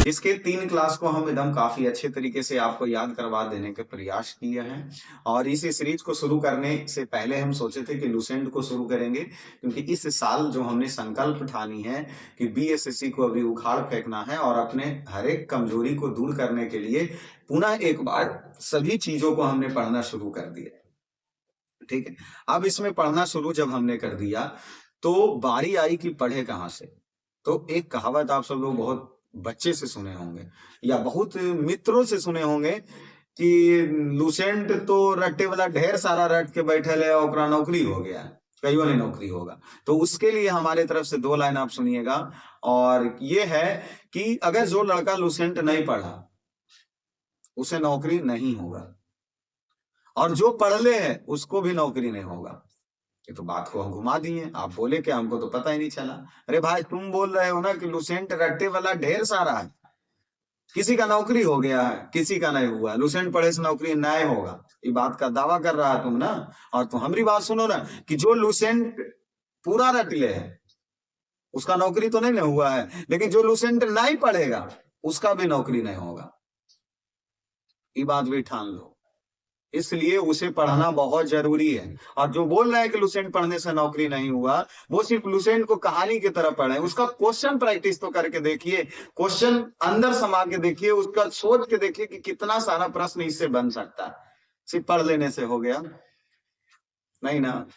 इसके 3 क्लास को हम एकदम काफ़ी अच्छे तरीके से आपको याद करवा देने के प्रयास किए हैं और इस सीरीज को शुरू करने से पहले हम सोचे थे कि लुसेंट को शुरू करेंगे क्योंकि इस साल जो हमने संकल्प ठानी है कि बीएसएससी को अभी उखाड़ फेंकना है और अपने हर एक कमजोरी को दूर करने के लिए पुनः एक बार सभी चीजों को हमने पढ़ना शुरू कर दिया। ठीक है, अब इसमें पढ़ना शुरू जब हमने कर दिया तो बारी आई कि पढ़े कहाँ से। तो एक कहावत आप सब लोग बहुत बच्चे से सुने होंगे या बहुत मित्रों से सुने होंगे कि लुसेंट तो रट्टे वाला ढेर सारा रट के बैठे है और ओकरा नौकरी हो गया, कईयों ने नौकरी होगा। तो उसके लिए हमारे तरफ से 2 लाइन आप सुनिएगा और ये है कि अगर जो लड़का लुसेंट नहीं पढ़ा उसे नौकरी नहीं होगा और जो पढ़ ले है उसको भी नौकरी नहीं होगा। ये तो बात को हम घुमा दिए, आप बोले कि हमको तो पता ही नहीं चला। अरे भाई तुम बोल रहे हो ना कि लुसेंट रट्टे वाला ढेर सारा है, किसी का नौकरी हो गया है किसी का नहीं हुआ, लुसेंट पढ़े से नौकरी नहीं होगा, ये बात का दावा कर रहा है तुम ना। और तुम हमारी बात सुनो ना कि जो लुसेंट पूरा रट ले है उसका नौकरी तो नहीं ना हुआ है, लेकिन जो लुसेंट नहीं पढ़ेगा उसका भी नौकरी नहीं होगा, ये बात भी ठान लो। इसलिए उसे पढ़ना बहुत जरूरी है। और जो बोल रहे हैं कि लुसेंट पढ़ने से नौकरी नहीं हुआ, वो सिर्फ लुसेंट को कहानी की तरह पढ़े, उसका क्वेश्चन प्रैक्टिस तो करके देखिए, क्वेश्चन अंदर समा के देखिए, उसका सोच के देखिए कि कितना सारा प्रश्न इससे बन सकता है। सिर्फ पढ़ लेने से हो गया नहीं ना।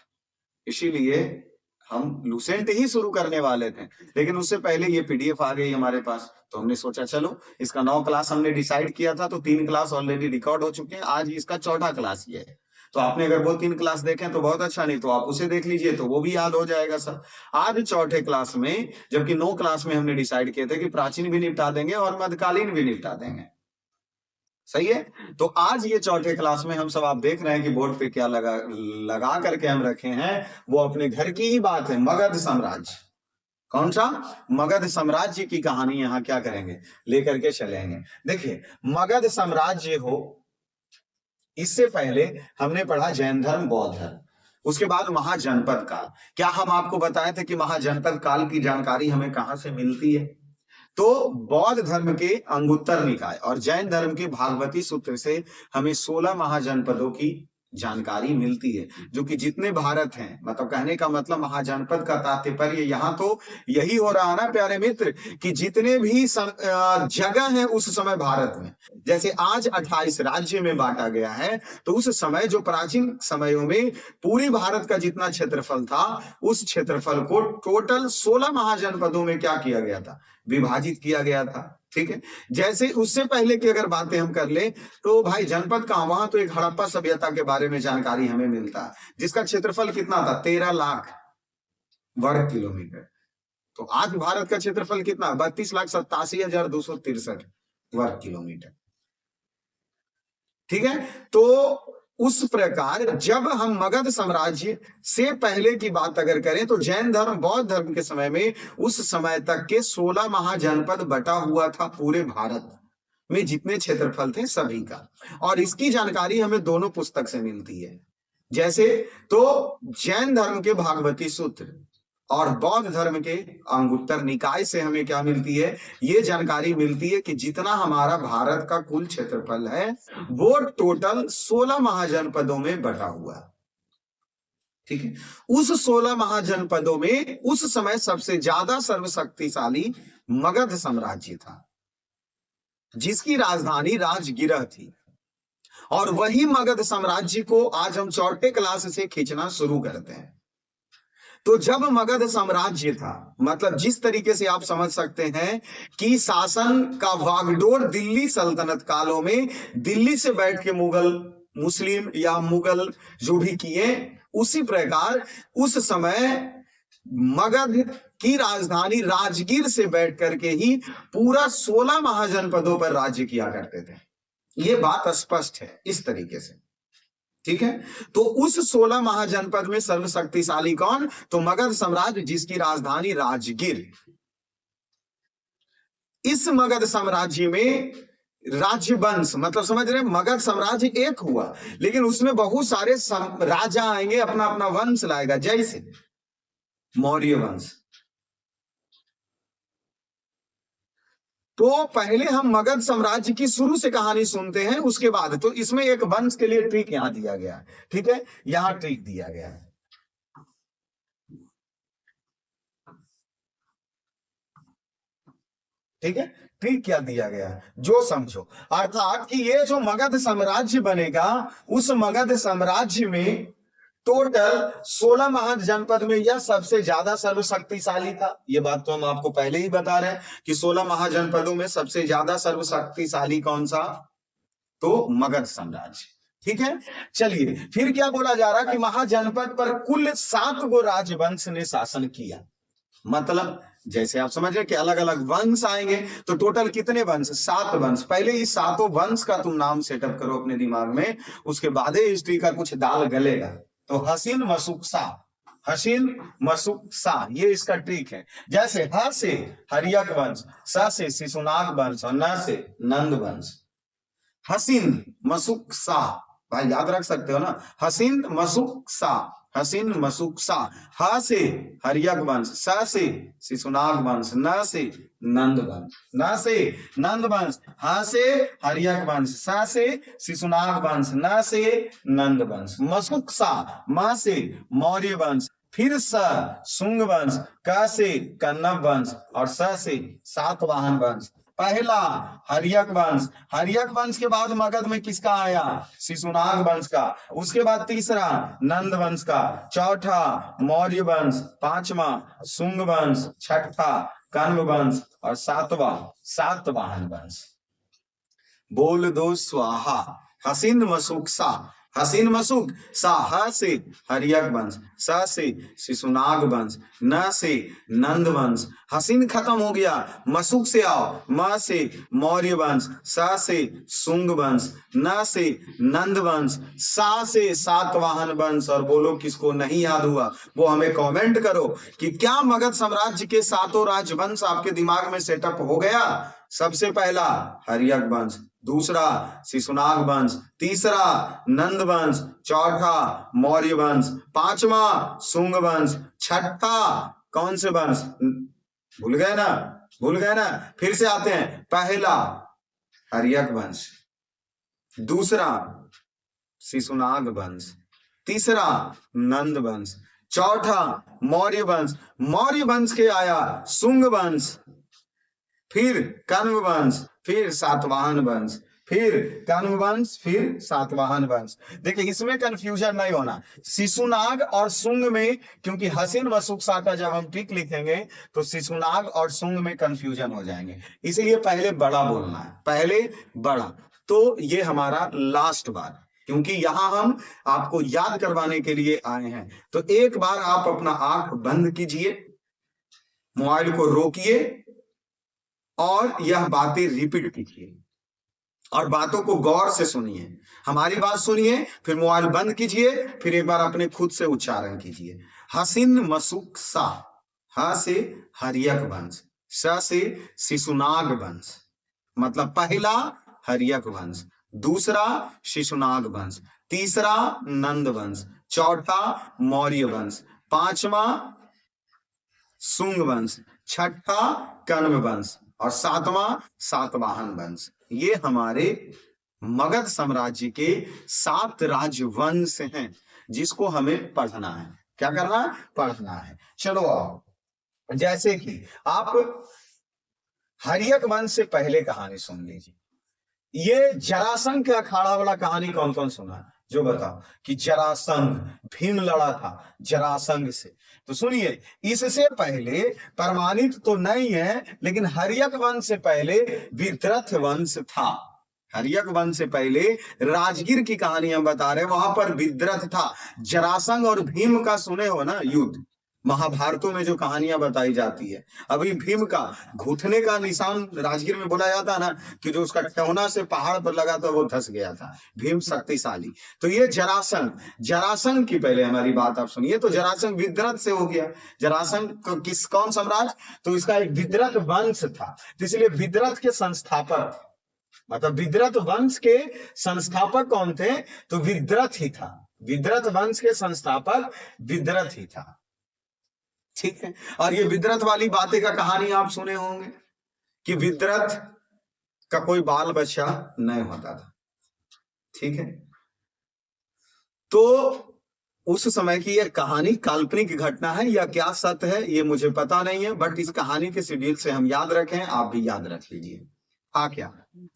इसीलिए हम लुसेंट ही शुरू करने वाले थे, लेकिन उससे पहले ये पीडीएफ आ गई हमारे पास, तो हमने सोचा चलो इसका 9 क्लास हमने डिसाइड किया था, तो 3 क्लास ऑलरेडी रिकॉर्ड हो चुके हैं, आज इसका 4था क्लास ये है। तो आपने अगर वो 3 क्लास देखें तो बहुत अच्छा, नहीं तो आप उसे देख लीजिए तो वो भी याद हो जाएगा सर। आज 4थे क्लास में, जबकि 9 क्लास में हमने डिसाइड किए थे कि प्राचीन भी निपटा देंगे और मध्यकालीन भी निपटा देंगे, सही है। तो आज ये 4थे क्लास में हम सब, आप देख रहे हैं कि बोर्ड पे क्या लगा लगा करके हम रखे हैं, वो अपने घर की ही बात है, मगध साम्राज्य। कौन सा? मगध साम्राज्य की कहानी यहाँ क्या करेंगे, लेकर के चलेंगे। देखिए, मगध साम्राज्य हो, इससे पहले हमने पढ़ा जैन धर्म बौद्ध धर्म, उसके बाद महाजनपद काल। क्या हम आपको बताए थे कि महाजनपद काल की जानकारी हमें कहां से मिलती है? तो बौद्ध धर्म के अंगुत्तर निकाय और जैन धर्म के भागवती सूत्र से हमें 16 महाजनपदों की जानकारी मिलती है, जो कि जितने भारत हैं, मतलब कहने का मतलब महाजनपद का तात्पर्य यहाँ तो यही हो रहा है ना प्यारे मित्र, कि जितने भी जगह है उस समय भारत में, जैसे आज 28 राज्य में बांटा गया है, तो उस समय जो प्राचीन समयों में पूरी भारत का जितना क्षेत्रफल था, उस क्षेत्रफल को टोटल 16 महाजनपदों में क्या किया गया था, विभाजित किया गया था। ठीक है, जैसे उससे पहले की अगर बातें हम कर ले तो भाई जनपद कहां, वहां तो एक हड़प्पा सभ्यता के बारे में जानकारी हमें मिलता है, जिसका क्षेत्रफल कितना था, 13 लाख वर्ग किलोमीटर। तो आज भारत का क्षेत्रफल कितना, 32,87,263 वर्ग किलोमीटर। ठीक है, तो उस प्रकार जब हम मगध साम्राज्य से पहले की बात अगर करें तो जैन धर्म बौद्ध धर्म के समय में, उस समय तक के 16 महाजनपद बटा हुआ था पूरे भारत में, जितने क्षेत्रफल थे सभी का। और इसकी जानकारी हमें दोनों पुस्तक से मिलती है, जैसे तो जैन धर्म के भागवती सूत्र और बौद्ध धर्म के अंगुत्तर निकाय से हमें क्या मिलती है, ये जानकारी मिलती है कि जितना हमारा भारत का कुल क्षेत्रफल है वो टोटल 16 महाजनपदों में बटा हुआ है। ठीक है, उस 16 महाजनपदों में उस समय सबसे ज्यादा सर्वशक्तिशाली मगध साम्राज्य था, जिसकी राजधानी राजगिरह थी। और वही मगध साम्राज्य को आज हम 4थे क्लास से खींचना शुरू करते हैं। तो जब मगध साम्राज्य था, मतलब जिस तरीके से आप समझ सकते हैं कि शासन का वागडोर दिल्ली सल्तनत कालों में दिल्ली से बैठ के मुगल, मुस्लिम या मुगल जो भी किए, उसी प्रकार उस समय मगध की राजधानी राजगीर से बैठ करके ही पूरा 16 महाजनपदों पर राज्य किया करते थे। ये बात स्पष्ट है इस तरीके से। ठीक है, तो उस 16 महाजनपद में सर्वशक्तिशाली कौन, तो मगध साम्राज्य, जिसकी राजधानी राजगीर। इस मगध साम्राज्य में राज्य वंश, मतलब समझ रहे, मगध साम्राज्य एक हुआ लेकिन उसमें बहुत सारे राजा आएंगे, अपना अपना वंश लाएगा, जैसे मौर्य वंश, तो पहले हम मगध साम्राज्य की शुरू से कहानी सुनते हैं, उसके बाद तो इसमें एक वंश के लिए ट्रिक यहां दिया गया है, ठीक है, यहां ट्रिक दिया गया है, ठीक है। ट्रिक क्या दिया गया है जो समझो, अर्थात कि ये जो मगध साम्राज्य बनेगा, उस मगध साम्राज्य में टोटल 16 महाजनपद में यह सबसे ज्यादा सर्वशक्तिशाली था। ये बात तो हम आपको पहले ही बता रहे हैं कि 16 महाजनपदों में सबसे ज्यादा सर्वशक्तिशाली कौन सा, तो मगध साम्राज्य, ठीक है। चलिए फिर क्या बोला जा रहा है कि महाजनपद पर कुल 7 गो राजवंश ने शासन किया। मतलब जैसे आप समझ रहे कि अलग अलग वंश आएंगे, तो टोटल कितने वंश, 7 वंश। पहले इस 7 वंश का तुम नाम सेटअप करो अपने दिमाग में, उसके बाद हिस्ट्री का कुछ दाल गलेगा। तो हसीन मसुकसा, हसीन मसुकसा, ये इसका ट्रिक है। जैसे ह से हरियक वंश, स से शिशुनाग वंश और न से नंद वंश। हसीन मसुकसा, भाई याद रख सकते हो ना, हसीन मसुकसा, हसीन मसुकसा। ह से हरियक वंश, स से शिशुनाग वंश, न से नंद वंश, न से नंद वंश, ह से हरियक वंश, स से शिशुनाग वंश, न से नंद वंश। मसुकसा, म से मौर्य वंश, फिर स शुंग वंश, क से कन्नव वंश और स से सातवाहन वंश। पहला हरियक वंश, हरियक वंश के बाद मगध में किसका आया, शिशुनाग वंश का। उसके बाद तीसरा नंद वंश का, चौथा मौर्य वंश, पांचवा शुंग वंश, छठा कण्व वंश और सातवां सातवाहन वंश। बोल दो स्वाहा। हसीन मसुकसा, हसीन मसुक, सा ह से हरियक वंश, स से शिशुनाग वंश, न से नंद वंश। हसीन खत्म हो गया, मसुक से आओ, म से मौर्य वंश, स से शुंग वंश, न से नंद वंश, सा से सातवाहन वंश। और बोलो किसको नहीं याद हुआ, वो हमें कमेंट करो कि क्या मगध साम्राज्य के 7 राजवंश आपके दिमाग में सेटअप हो गया। सबसे पहला हरियक वंश, दूसरा शिशुनाग वंश, तीसरा नंद वंश, चौथा मौर्य वंश, पांचवा शुंग वंश, छठा कौन से वंश, भूल गए ना, भूल गए ना, फिर से आते हैं। पहला हरियक वंश, दूसरा शिशुनाग वंश, तीसरा नंद वंश, चौथा मौर्य वंश। मौर्य वंश के आया शुंग वंश, फिर कण्व वंश, फिर सातवाहन वंश, फिर कण्व वंश, फिर सातवाहन वंश। देखिए इसमें कंफ्यूजन नहीं होना, शिशुनाग और शुंग में, क्योंकि हसीन मसुकसा का जब हम ट्रिक लिखेंगे तो शिशुनाग और शुंग में कंफ्यूजन हो जाएंगे, इसलिए पहले बड़ा बोलना है, पहले बड़ा। तो ये हमारा लास्ट बार, क्योंकि यहां हम आपको याद करवाने के लिए आए हैं। तो एक बार आप अपना आंख बंद कीजिए, मोबाइल को रोकिए और यह बातें रिपीट कीजिए और बातों को गौर से सुनिए। हमारी बात सुनिए, फिर मोबाइल बंद कीजिए, फिर एक बार अपने खुद से उच्चारण कीजिए। हसीन मसुक सा, ह से हरियक वंश, स से शिशुनाग वंश। मतलब पहला हरियक वंश, दूसरा शिशुनाग वंश, तीसरा नंद वंश, चौथा मौर्य वंश, पांचवा शुंग वंश, छठा कण्व वंश और सातवां सातवाहन वंश। ये हमारे मगध साम्राज्य के 7 राजवंश हैं जिसको हमें पढ़ना है। क्या करना है, पढ़ना है। चलो आओ, जैसे कि आप हरियक वंश से पहले कहानी सुन लीजिए। ये जरासंध के अखाड़ा वाला कहानी कौन कौन सुना, जो बताओ कि जरासंध, भीम लड़ा था जरासंध से। तो सुनिए, इससे पहले प्रमाणित तो नहीं है, लेकिन हरियक वंश से पहले विद्रथ वंश था। हरियक वंश से पहले राजगीर की कहानी हम बता रहे हैं, वहां पर विद्रथ था। जरासंध और भीम का सुने हो ना युद्ध, महाभारतों में जो कहानियां बताई जाती है। अभी भीम का घुटने का निशान राजगीर में बोला जाता है ना, कि जो उसका टौना से पहाड़ पर लगा था वो धस गया था। भीम शक्तिशाली। तो ये जरासंध, जरासंध की पहले हमारी बात आप सुनिए। तो जरासंध विद्रथ से हो गया। जरासंध किस कौन सम्राट, तो इसका एक विद्रथ वंश था, तो इसलिए विद्रथ के संस्थापक, मतलब विद्रथ वंश के संस्थापक कौन थे, तो विद्रथ ही था। विद्रथ वंश के संस्थापक विद्रथ ही था, ठीक है। और ये विद्रथ वाली बातें का कहानी आप सुने होंगे कि विद्रथ का कोई बाल बच्चा नहीं होता था। ठीक है, तो उस समय की यह कहानी काल्पनिक घटना है या क्या सत्य है ये मुझे पता नहीं है, बट इस कहानी के शेड्यूल से हम याद रखें, आप भी याद रख लीजिए। क्या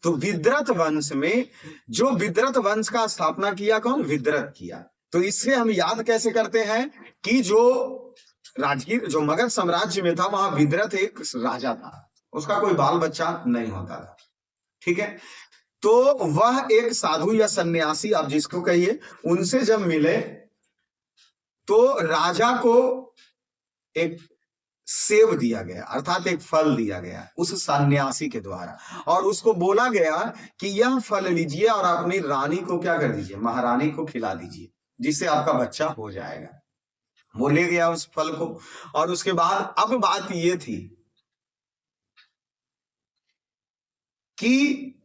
तो विद्रथ वंश में, जो विद्रथ वंश का स्थापना किया कौन? विद्रथ किया। तो इससे हम याद कैसे करते हैं कि जो राजगीर, जो मगध साम्राज्य में था, वहां विद्रथ एक राजा था, उसका कोई बाल बच्चा नहीं होता था। ठीक है, तो वह एक साधु या सन्यासी, आप जिसको कहिए, उनसे जब मिले तो राजा को एक सेव दिया गया, अर्थात एक फल दिया गया उस सन्यासी के द्वारा, और उसको बोला गया कि यह फल लीजिए और अपनी रानी को क्या कर दीजिए, महारानी को खिला दीजिए, जिससे आपका बच्चा हो जाएगा। वो ले गया उस फल को, और उसके बाद अब बात ये थी कि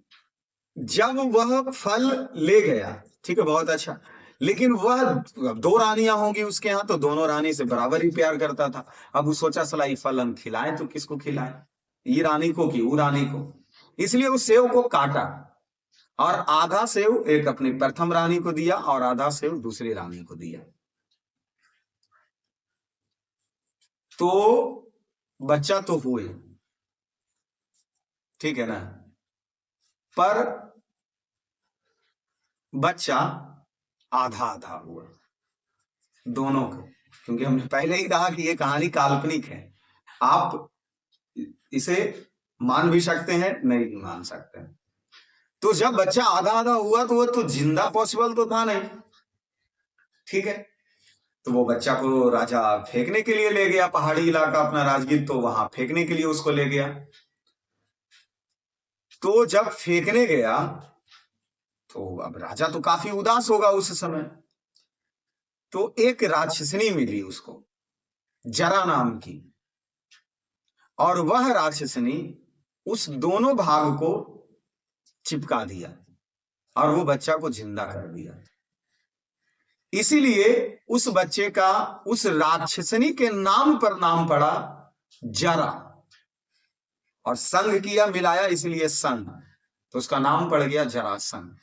जब वह फल ले गया, ठीक है, बहुत अच्छा, लेकिन वह दो रानियां होंगी उसके यहाँ, तो दोनों रानी से बराबर ही प्यार करता था। अब वो सोचा सला ये फल हम खिलाएं तो किसको खिलाएं, ये रानी को कि वो रानी को, इसलिए उस सेव को काटा और आधा सेव एक अपनी प्रथम रानी को दिया और आधा सेव दूसरी रानी को दिया। तो बच्चा तो हुए, ठीक है ना, पर बच्चा आधा आधा हुआ दोनों को, क्योंकि हमने पहले ही कहा कि ये कहानी काल्पनिक है। आप इसे मान भी सकते हैं, नहीं भी मान सकते हैं। तो जब बच्चा आधा आधा हुआ तो वो तो जिंदा पॉसिबल तो था नहीं। ठीक है, तो वो बच्चा को राजा फेंकने के लिए ले गया, पहाड़ी इलाका अपना राजगीर, तो वहां फेंकने के लिए उसको ले गया। तो जब फेंकने गया तो अब राजा तो काफी उदास होगा उस समय, तो एक राक्षसनी मिली उसको, जरा नाम की, और वह राक्षसनी उस दोनों भाग को चिपका दिया और वो बच्चा को जिंदा कर दिया। इसीलिए उस बच्चे का उस राक्षसनी के नाम पर नाम पड़ा जरा, और संग किया, मिलाया, इसलिए संग, तो उसका नाम पड़ गया जरासंध।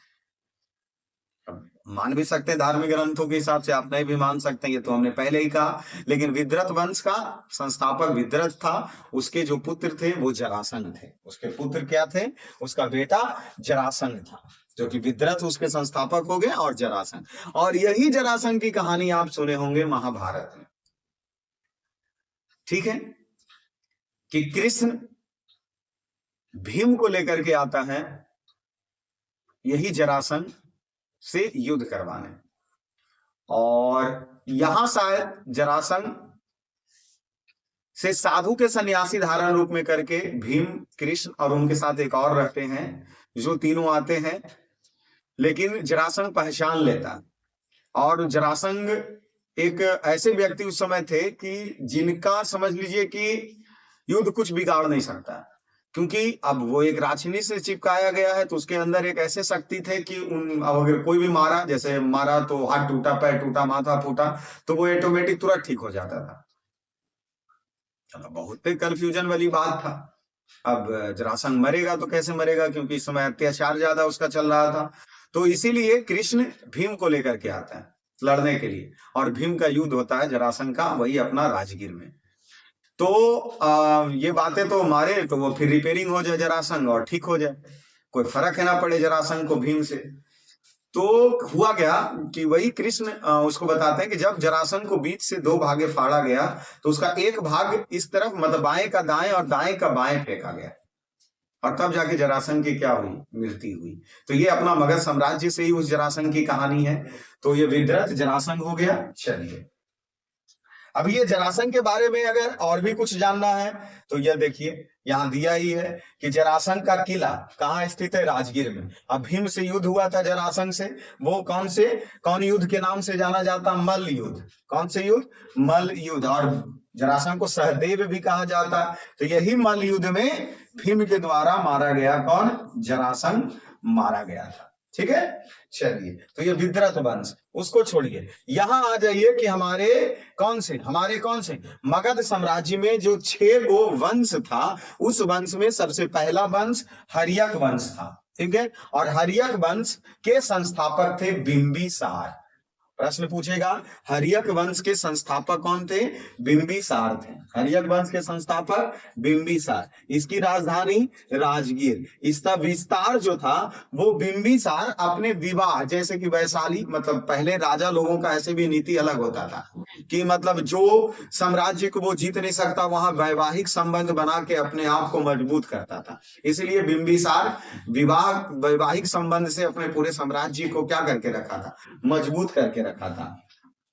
मान भी सकते हैं धार्मिक ग्रंथों के हिसाब से, आप नहीं भी मान सकते हैं, ये तो हमने पहले ही कहा, लेकिन विद्रथ वंश का संस्थापक विद्रथ था, उसके जो पुत्र थे वो जरासंध थे। उसके पुत्र क्या थे? उसका बेटा जरासंध था, जो कि विद्रथ उसके संस्थापक हो गए, और जरासंध, और यही जरासंध की कहानी आप सुने होंगे महाभारत में। ठीक है, कि कृष्ण भीम को लेकर के आता है यही जरासंध से युद्ध करवाने, और यहां शायद जरासंध से साधु के सन्यासी धारण रूप में करके भीम, कृष्ण और उनके साथ एक और रहते हैं, जो तीनों आते हैं, लेकिन जरासंध पहचान लेता। और जरासंध एक ऐसे व्यक्ति उस समय थे कि जिनका समझ लीजिए कि युद्ध कुछ बिगाड़ नहीं सकता, क्योंकि अब वो एक राक्षसी से चिपकाया गया है, तो उसके अंदर एक ऐसे शक्ति थे कि अगर कोई भी मारा, जैसे मारा तो हाथ टूटा, पैर टूटा, माथा फूटा, तो वो ऑटोमेटिक तुरंत ठीक हो जाता था। बहुत कंफ्यूजन वाली बात था। अब जरासंध मरेगा तो कैसे मरेगा, क्योंकि इस समय अत्याचार ज्यादा उसका चल रहा था। तो इसीलिए कृष्ण भीम को लेकर के आता है लड़ने के लिए, और भीम का युद्ध होता है जरासंध का, वही अपना राजगीर में। तो ये बातें तो मारे तो वो फिर रिपेयरिंग हो जाए जरासंध और ठीक हो जाए, कोई फर्क है ना पड़े जरासंध को भीम से। तो हुआ क्या कि वही कृष्ण उसको बताते हैं कि जब जरासंध को बीच से दो भागे फाड़ा गया, तो उसका एक भाग इस तरफ, मतलब बाएं का दाएं और दाएं का बाएं फेंका गया, और तब जाके जरासंध की क्या हुई? मृत्यु हुई। तो ये अपना मगध साम्राज्य से ही उस जरासंध की कहानी है। तो ये विद्रथ जरासंध हो गया। चलिए, अब ये जरासंध के बारे में अगर और भी कुछ जानना है तो यह देखिए, यहाँ दिया ही है कि जरासंध का किला कहाँ स्थित है? राजगीर में। अब भीम से युद्ध हुआ था जरासंध से, वो कौन युद्ध के नाम से जाना जाता? मल्ल युद्ध। कौन से युद्ध? मल्ल युद्ध। और जरासंध को सहदेव भी कहा जाता है। तो यही मल्ल युद्ध में भीम के द्वारा मारा गया कौन? जरासंध मारा गया था। ठीक है। चलिए, तो ये विद्रथ वंश, उसको छोड़िए, यहां आ जाइए कि हमारे कौन से मगध साम्राज्य में जो 6 गो वंश था, उस वंश में सबसे पहला वंश हर्यक वंश था। ठीक है, और हर्यक वंश के संस्थापक थे बिंबिसार। प्रश्न पूछेगा, हर्यक वंश के संस्थापक कौन थे? बिंबिसार थे। हर्यक वंश के संस्थापक बिंबिसार। इसकी राजधानी राजगीर। इसका विस्तार जो था वो बिंबिसार अपने विवाह, जैसे कि वैशाली, मतलब पहले राजा लोगों का ऐसे भी नीति अलग होता था कि मतलब जो साम्राज्य को वो जीत नहीं सकता, वहां वैवाहिक संबंध बना के अपने आप को मजबूत करता था। इसलिए बिंबिसार वैवाहिक संबंध से अपने पूरे साम्राज्य को क्या करके रखा था? मजबूत करके रखा था।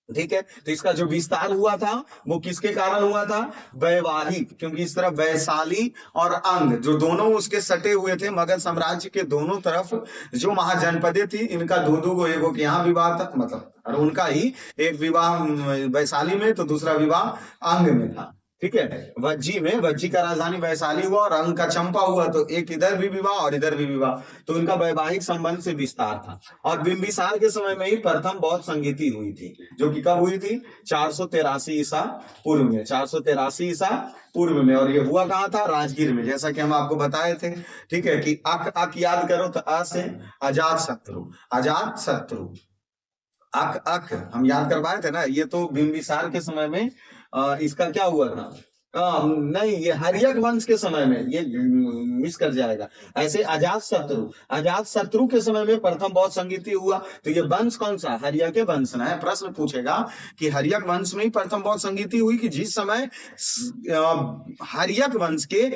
ठीक है, तो इसका जो विस्तार हुआ था वो किसके कारण हुआ था? वैवाहिक, क्योंकि इस तरफ वैशाली और अंग जो दोनों उसके सटे हुए थे, मगध साम्राज्य के दोनों तरफ जो महाजनपदें थी, इनका दो दो को, एक यहाँ विवाह था, मतलब और उनका ही एक विवाह वैशाली में, तो दूसरा विवाह अंग में था। ठीक है, वज्जी का राजधानी वैशाली हुआ और अंग का चंपा हुआ, तो एक इधर भी विवाह और इधर भी विवाह, तो इनका वैवाहिक संबंध से विस्तार था। और बिंबिसार के समय में ही प्रथम बौद्ध संगीति हुई थी, जो कि कब हुई थी? 483 ईसा पूर्व में, 483 ईसा पूर्व में। और ये हुआ कहाँ था? राजगीर में, जैसा कि हम आपको बताए थे। ठीक है, कि अक याद करो, तो अ से अजात शत्रु, अजात शत्रु, अक हम याद करवाए थे ना। ये तो बिंबिसार के समय में इसका क्या हुआ था? नहीं, ये हर्यक वंश के समय में, ये मिस कर जाएगा। ऐसे अजात शत्रु के समय में प्रथम बौद्ध संगीति हुआ। तो ये वंश कौन सा? हर्यक के वंश है। प्रश्न पूछेगा कि हर्यक वंश में ही प्रथम बौद्ध संगीति हुई, कि जिस समय हर्यक वंश के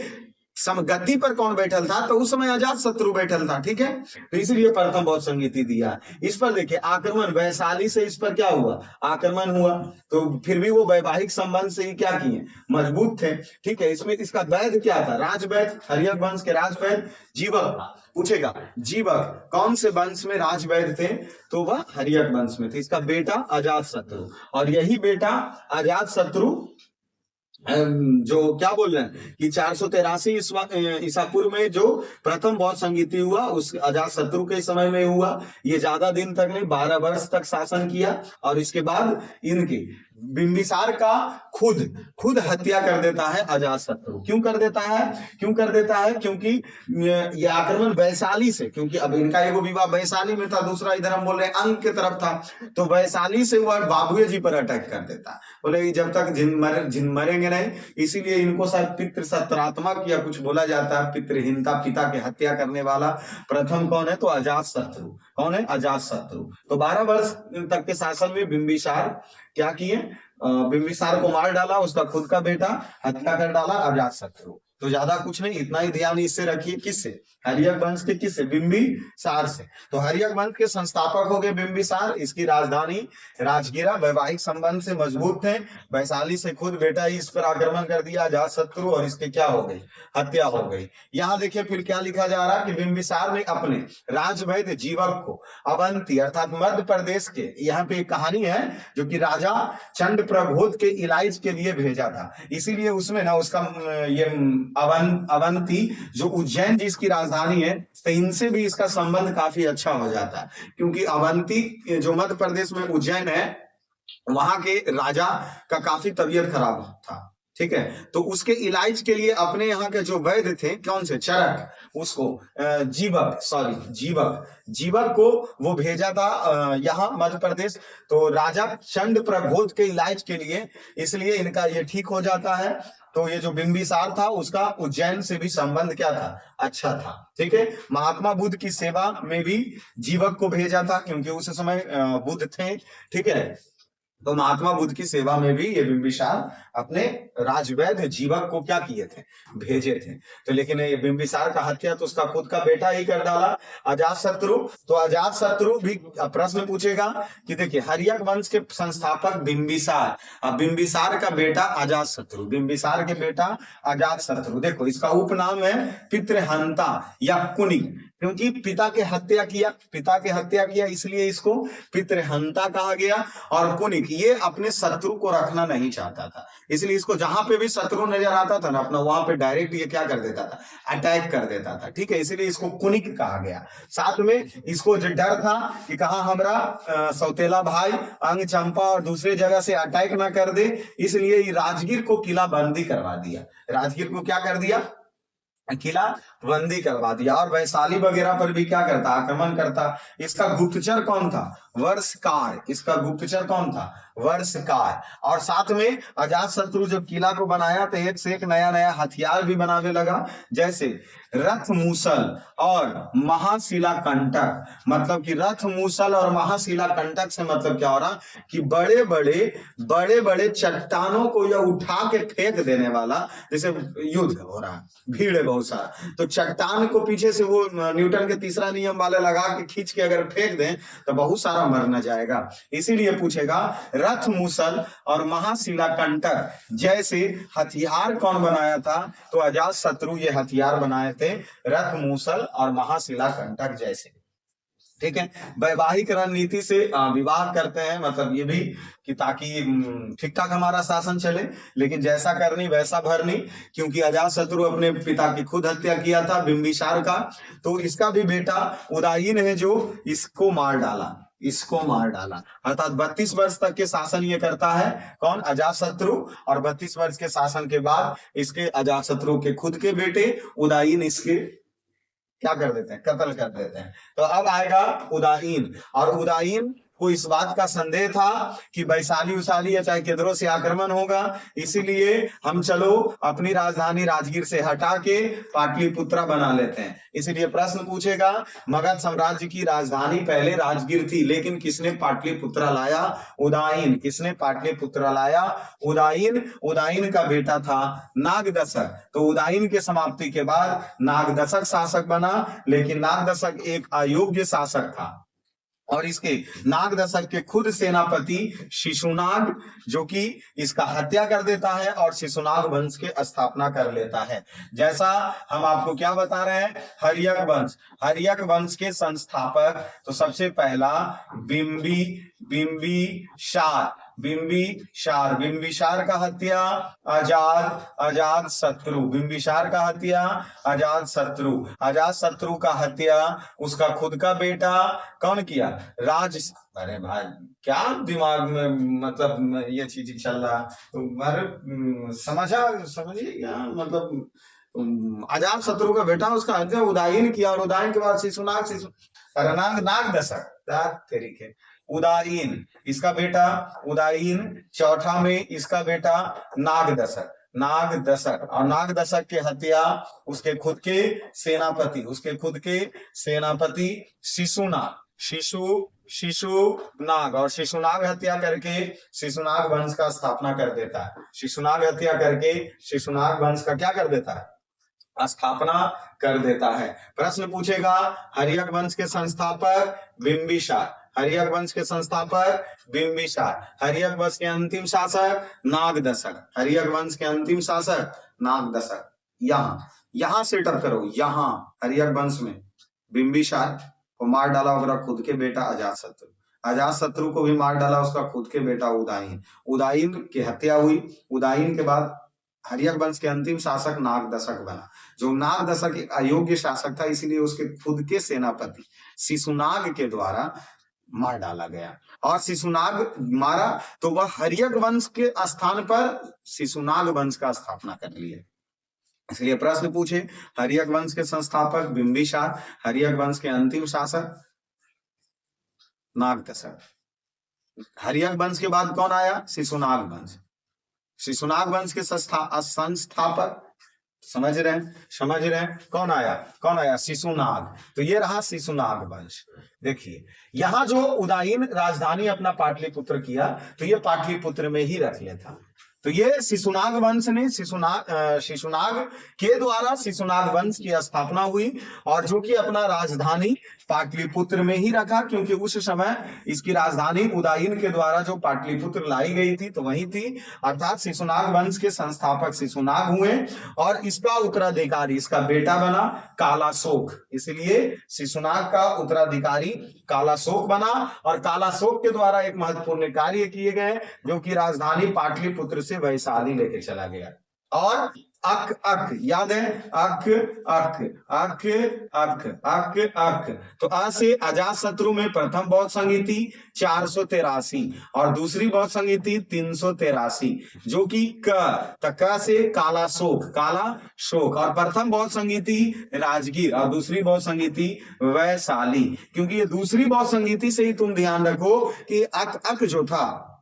समगद्दी पर कौन बैठल था? तो उस समय अजात शत्रु बैठल था। ठीक है, तो इसलिए प्रथम बौद्ध संगीति दिया। इस पर देखिए, आक्रमण वैशाली से इस पर क्या हुआ? आक्रमण हुआ, तो फिर भी वो वैवाहिक संबंध से ही क्या किए? मजबूत थे। ठीक है, इसमें इसका वैध क्या था? राजवैद, हर्यक वंश के राजवैद जीवक। पूछेगा, जीवक कौन से वंश में राजवैद थे? तो वह हर्यक वंश में थे। इसका बेटा अजात शत्रु, और यही बेटा अजात शत्रु जो क्या बोल रहे हैं कि 483 ईसा पूर्व में जो प्रथम बौद्ध संगीति हुआ, उस अजात शत्रु के समय में हुआ। ये ज्यादा दिन तक नहीं, 12 वर्ष तक शासन किया, और इसके बाद इनकी बिंबिसार का खुद हत्या कर देता है अजात शत्रु। क्यों कर देता है? क्योंकि ये आक्रमण वैशाली से, क्योंकि अब इनका एगो विवाह वैशाली में था, दूसरा इधर हम बोल रहे हैं अंग के तरफ था, तो वैशाली से वह बाबुए जी पर अटैक कर देता। बोले जब तक जिन मरेंगे नहीं, इसीलिए इनको शायद पितृ सत्रात्मक या कुछ बोला जाता है, पितृहीनता, पिता की हत्या करने वाला प्रथम कौन है? तो अजात शत्रु। कौन है? अजात शत्रु। तो 12 वर्ष तक के शासन में बिंबिसार क्या किए? बिंबिसार को मार डाला, उसका खुद का बेटा हत्या कर डाला, अजात शत्रु। तो ज्यादा कुछ नहीं, इतना ही ध्यान इससे रखिए। किससे? हर्यक वंश के किससे? बिंबिसार से। तो हर्यक वंश के संस्थापक हो गए बिंबिसार। इसकी राजधानी राजगीरा, वैवाहिक संबंध से मजबूत थे। वैशाली से खुद बेटा ही इस पर आक्रमण कर दिया अजात शत्रु, और इसके क्या हो गई? हत्या हो गई। यहाँ देखिए फिर क्या लिखा जा रहा है कि बिंबिसार ने अपने राजवैद्य जीवक को अवंती अर्थात मध्य प्रदेश के, यहाँ पे एक कहानी है जो कि राजा चंड प्रबोध के इलाज के लिए भेजा था, इसीलिए उसमें ना उसका ये अवंती जो उज्जैन जिसकी राजधानी है, तो इनसे भी इसका संबंध काफी अच्छा हो जाता है, क्योंकि अवंती जो मध्य प्रदेश में उज्जैन है, वहां के राजा का काफी तबीयत खराब था। ठीक है, तो उसके इलाज के लिए अपने यहाँ के जो वैद्य थे, कौन से? चरक, उसको जीवक को वो भेजा था यहाँ मध्य प्रदेश, तो राजा चंड प्रबोध के इलाज के लिए, इसलिए इनका ये ठीक हो जाता है। तो ये जो बिंबिसार था, उसका उज्जैन से भी संबंध क्या था? अच्छा था। ठीक है, महात्मा बुद्ध की सेवा में भी जीवक को भेजा था, क्योंकि उस समय बुद्ध थे। ठीक है, तो महात्मा बुद्ध की सेवा में भी ये बिंबिसार अपने राजवैद्य जीवक को क्या किए थे? भेजे थे। तो लेकिन ये बिंबिसार का हत्या तो उसका खुद का बेटा ही कर डाला, अजात शत्रु। तो अजात शत्रु भी प्रश्न पूछेगा कि देखिए, हर्यक वंश के संस्थापक बिंबिसार, अब बिंबिसार का बेटा अजात शत्रु, बिंबिसार के बेटा अजात शत्रु। देखो इसका उपनाम है पितृहंता या कुनिक। क्योंकि पिता के हत्या किया इसलिए इसको पितृहंता कहा गया। और कुनिक ये अपने शत्रु को रखना नहीं चाहता था, इसलिए इसको जहां पे भी शत्रु नजर आता था ना अपना, वहां पे डायरेक्ट ये क्या कर देता था, अटैक कर देता था। ठीक है, इसलिए इसको कुनिक कहा गया। साथ में इसको जो डर था कि कहा हमारा सौतेला भाई अंग चंपा और दूसरे जगह से अटैक ना कर दे, इसलिए राजगीर को किला बंदी करवा दिया। राजगीर को क्या कर दिया, किला बंदी करवा दिया। और वैशाली वगैरह पर भी क्या करता, आक्रमण करता। इसका गुप्तचर कौन था, वर्षकार। इसका गुप्तचर कौन था, वर्षकार। और साथ में अजात शत्रु जब किला को बनाया तो एक से एक नया नया हथियार भी बनाने लगा, जैसे रथ मूसल और महाशिला कंटक। मतलब कि रथ मूसल और महाशिला कंटक से मतलब क्या हो रहा कि बड़े बड़े चट्टानों को यह उठा के फेंक देने वाला, जैसे युद्ध हो रहा, भीड़ है बहुत सारा, तो चट्टान को पीछे से वो न्यूटन के तीसरा नियम वाले लगा के खींच के अगर फेंक दें तो बहुत सारा मर न जाएगा। इसीलिए पूछेगा रथ मूसल और महाशिला कंटक जैसे हथियार कौन बनाया था, तो अजात शत्रु ये हथियार बनाए थे, रथ मूसल और महाशिला कंटक जैसे। ठीक है, वैवाहिक रणनीति से विवाह करते हैं, मतलब ये भी कि ताकि ठीक ठाक हमारा शासन चले, लेकिन जैसा करनी वैसा भरनी। क्योंकि अजातशत्रु अपने पिता की खुद हत्या किया था बिंबिसार का, तो इसका भी बेटा उदयन है जो इसको मार डाला। अर्थात 32 वर्ष तक के शासन ये करता है कौन, अजातशत्रु। और 32 वर्ष के शासन के बाद इसके अजातशत्रु के खुद के बेटे उदयन इसके क्या कर देते हैं, कत्ल कर देते हैं। तो अब आएगा उदयन। और उदयन को इस बात का संदेह था कि वैशाली उशाली या चाहे किधरों से आक्रमण होगा, इसीलिए हम चलो अपनी राजधानी राजगीर से हटा के पाटलिपुत्रा बना लेते हैं। इसीलिए प्रश्न पूछेगा, मगध साम्राज्य की राजधानी पहले राजगीर थी, लेकिन किसने पाटलिपुत्रा लाया, उदयन। किसने पाटलिपुत्रा लाया, उदयन का बेटा था नागदशक। तो उदयन के समाप्ति के बाद नागदशक शासक बना, लेकिन नागदशक एक अयोग्य शासक था। और इसके नागदशक के खुद सेनापति शिशुनाग जो कि इसका हत्या कर देता है और शिशुनाग वंश के स्थापना कर लेता है। जैसा हम आपको क्या बता रहे हैं, हर्यक वंश के संस्थापक, तो सबसे पहला बिंबिसार का हत्या अजात शत्रु का हत्या उसका खुद का बेटा कौन किया, अरे भाई क्या दिमाग में मतलब ये चीज चल रहा, तो समझिए क्या मतलब अजात शत्रु का बेटा उसका हत्या उदयन किया, और उदयन के बाद नागदशक तरीके उदयन, इसका बेटा उदयन, चौथा में इसका बेटा नागदशक। और नागदशक के हत्या उसके खुद के सेनापति शिशुनाग और शिशुनाग हत्या करके शिशुनाग वंश का स्थापना कर देता है। शिशुनाग हत्या करके शिशुनाग वंश का क्या कर देता है, स्थापना कर देता है। प्रश्न पूछेगा, हर्यक वंश के संस्थापक बिंबिसार, हर्यक वंश के अंतिम शासक नागदशक। यहां सेटअप करो, यहां हर्यक वंश में बिंबिसार को मार डाला उसका खुद के बेटा अजातशत्रु को भी मार डाला उसका खुद के बेटा उदयन की हत्या हुई। उदयन के बाद हर्यक वंश के अंतिम शासक नागदशक बना, जो नागदशक एक अयोग्य शासक था, इसीलिए उसके खुद के सेनापति शिशुनाग के द्वारा मार डाला गया। और शिशुनाग मारा तो वह हर्यक वंश के स्थान पर शिशुनाग वंश का स्थापना कर लिया। इसलिए प्रश्न पूछे, हर्यक वंश के संस्थापक बिंबिसार, हर्यक वंश के अंतिम शासक नागदशक। हर्यक वंश के बाद कौन आया, शिशुनाग वंश के संस्थापक समझ रहे हैं कौन आया शिशुनाग। तो ये रहा शिशुनाग वंश। देखिए यहाँ जो उदयन राजधानी अपना पाटलिपुत्र किया, तो ये पाटलिपुत्र में ही रख लेता, तो ये शिशुनाग वंश ने शिशुनाग के द्वारा शिशुनाग वंश की स्थापना हुई, और जो कि अपना राजधानी पाटलिपुत्र में ही रखा, क्योंकि उस समय इसकी राजधानी उदयन के द्वारा जो पाटलिपुत्र लाई गई थी तो वही थी। अर्थात शिशुनाग वंश के संस्थापक शिशुनाग हुए, और इसका उत्तराधिकारी इसका बेटा बना कालाशोक, इसलिए शिशुनाग का उत्तराधिकारी कालाशोक बना। और कालाशोक के द्वारा एक महत्वपूर्ण कार्य किए गए, जो कि राजधानी पाटलिपुत्र से वैशाली लेके चला गया। और अक अक याद है, अक अक अक अक अक अक, तो अ से अजातशत्रु में प्रथम बौद्ध संगीति 483 और दूसरी बौद्ध संगीति 383, जो कि क से काला शोक, काला शोक, और प्रथम बौद्ध संगीति राजगीर और दूसरी बौद्ध संगीति वैशाली। क्योंकि ये दूसरी बौद्ध संगीति से ही तुम ध्यान रखो कि अक अक जो था,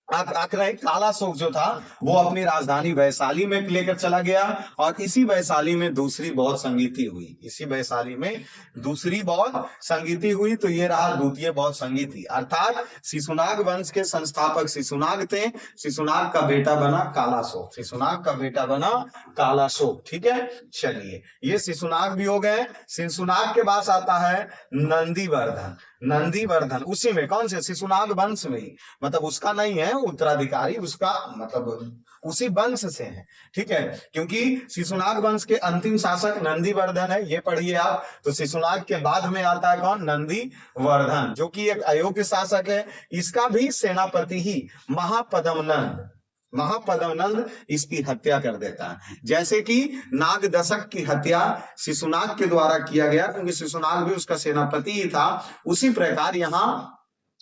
काला शोक जो था वो अपनी राजधानी वैशाली में लेकर चला गया, और इसी वैशाली में दूसरी बौद्ध संगीति हुई, इसी वैशाली में दूसरी बौद्ध संगीति हुई। तो ये रहा द्वितीय बौद्ध संगीति। अर्थात शिशुनाग वंश के संस्थापक शिशुनाग थे, शिशुनाग का बेटा बना कालाशोक, शिशुनाग का बेटा बना कालाशोक। ठीक है, चलिए ये शिशुनाग भी हो गए। शिशुनाग के पास आता है नंदीवर्धन। नंदीवर्धन उसी में, कौन से, शिशुनाग वंश में ही, मतलब उसका नहीं है उत्तराधिकारी, उसका मतलब उसी वंश से है। ठीक है, क्योंकि शिशुनाग वंश के अंतिम शासक नंदीवर्धन है, ये पढ़िए आप। तो शिशुनाग के बाद में आता है कौन, नंदीवर्धन, जो कि एक अयोग्य शासक है। इसका भी सेनापति ही महापद्मनंद, महापद्मनंद इसकी हत्या कर देता है। जैसे कि नागदशक की हत्या शिशुनाग के द्वारा किया गया, क्योंकि शिशुनाग भी उसका सेनापति ही था, उसी प्रकार यहाँ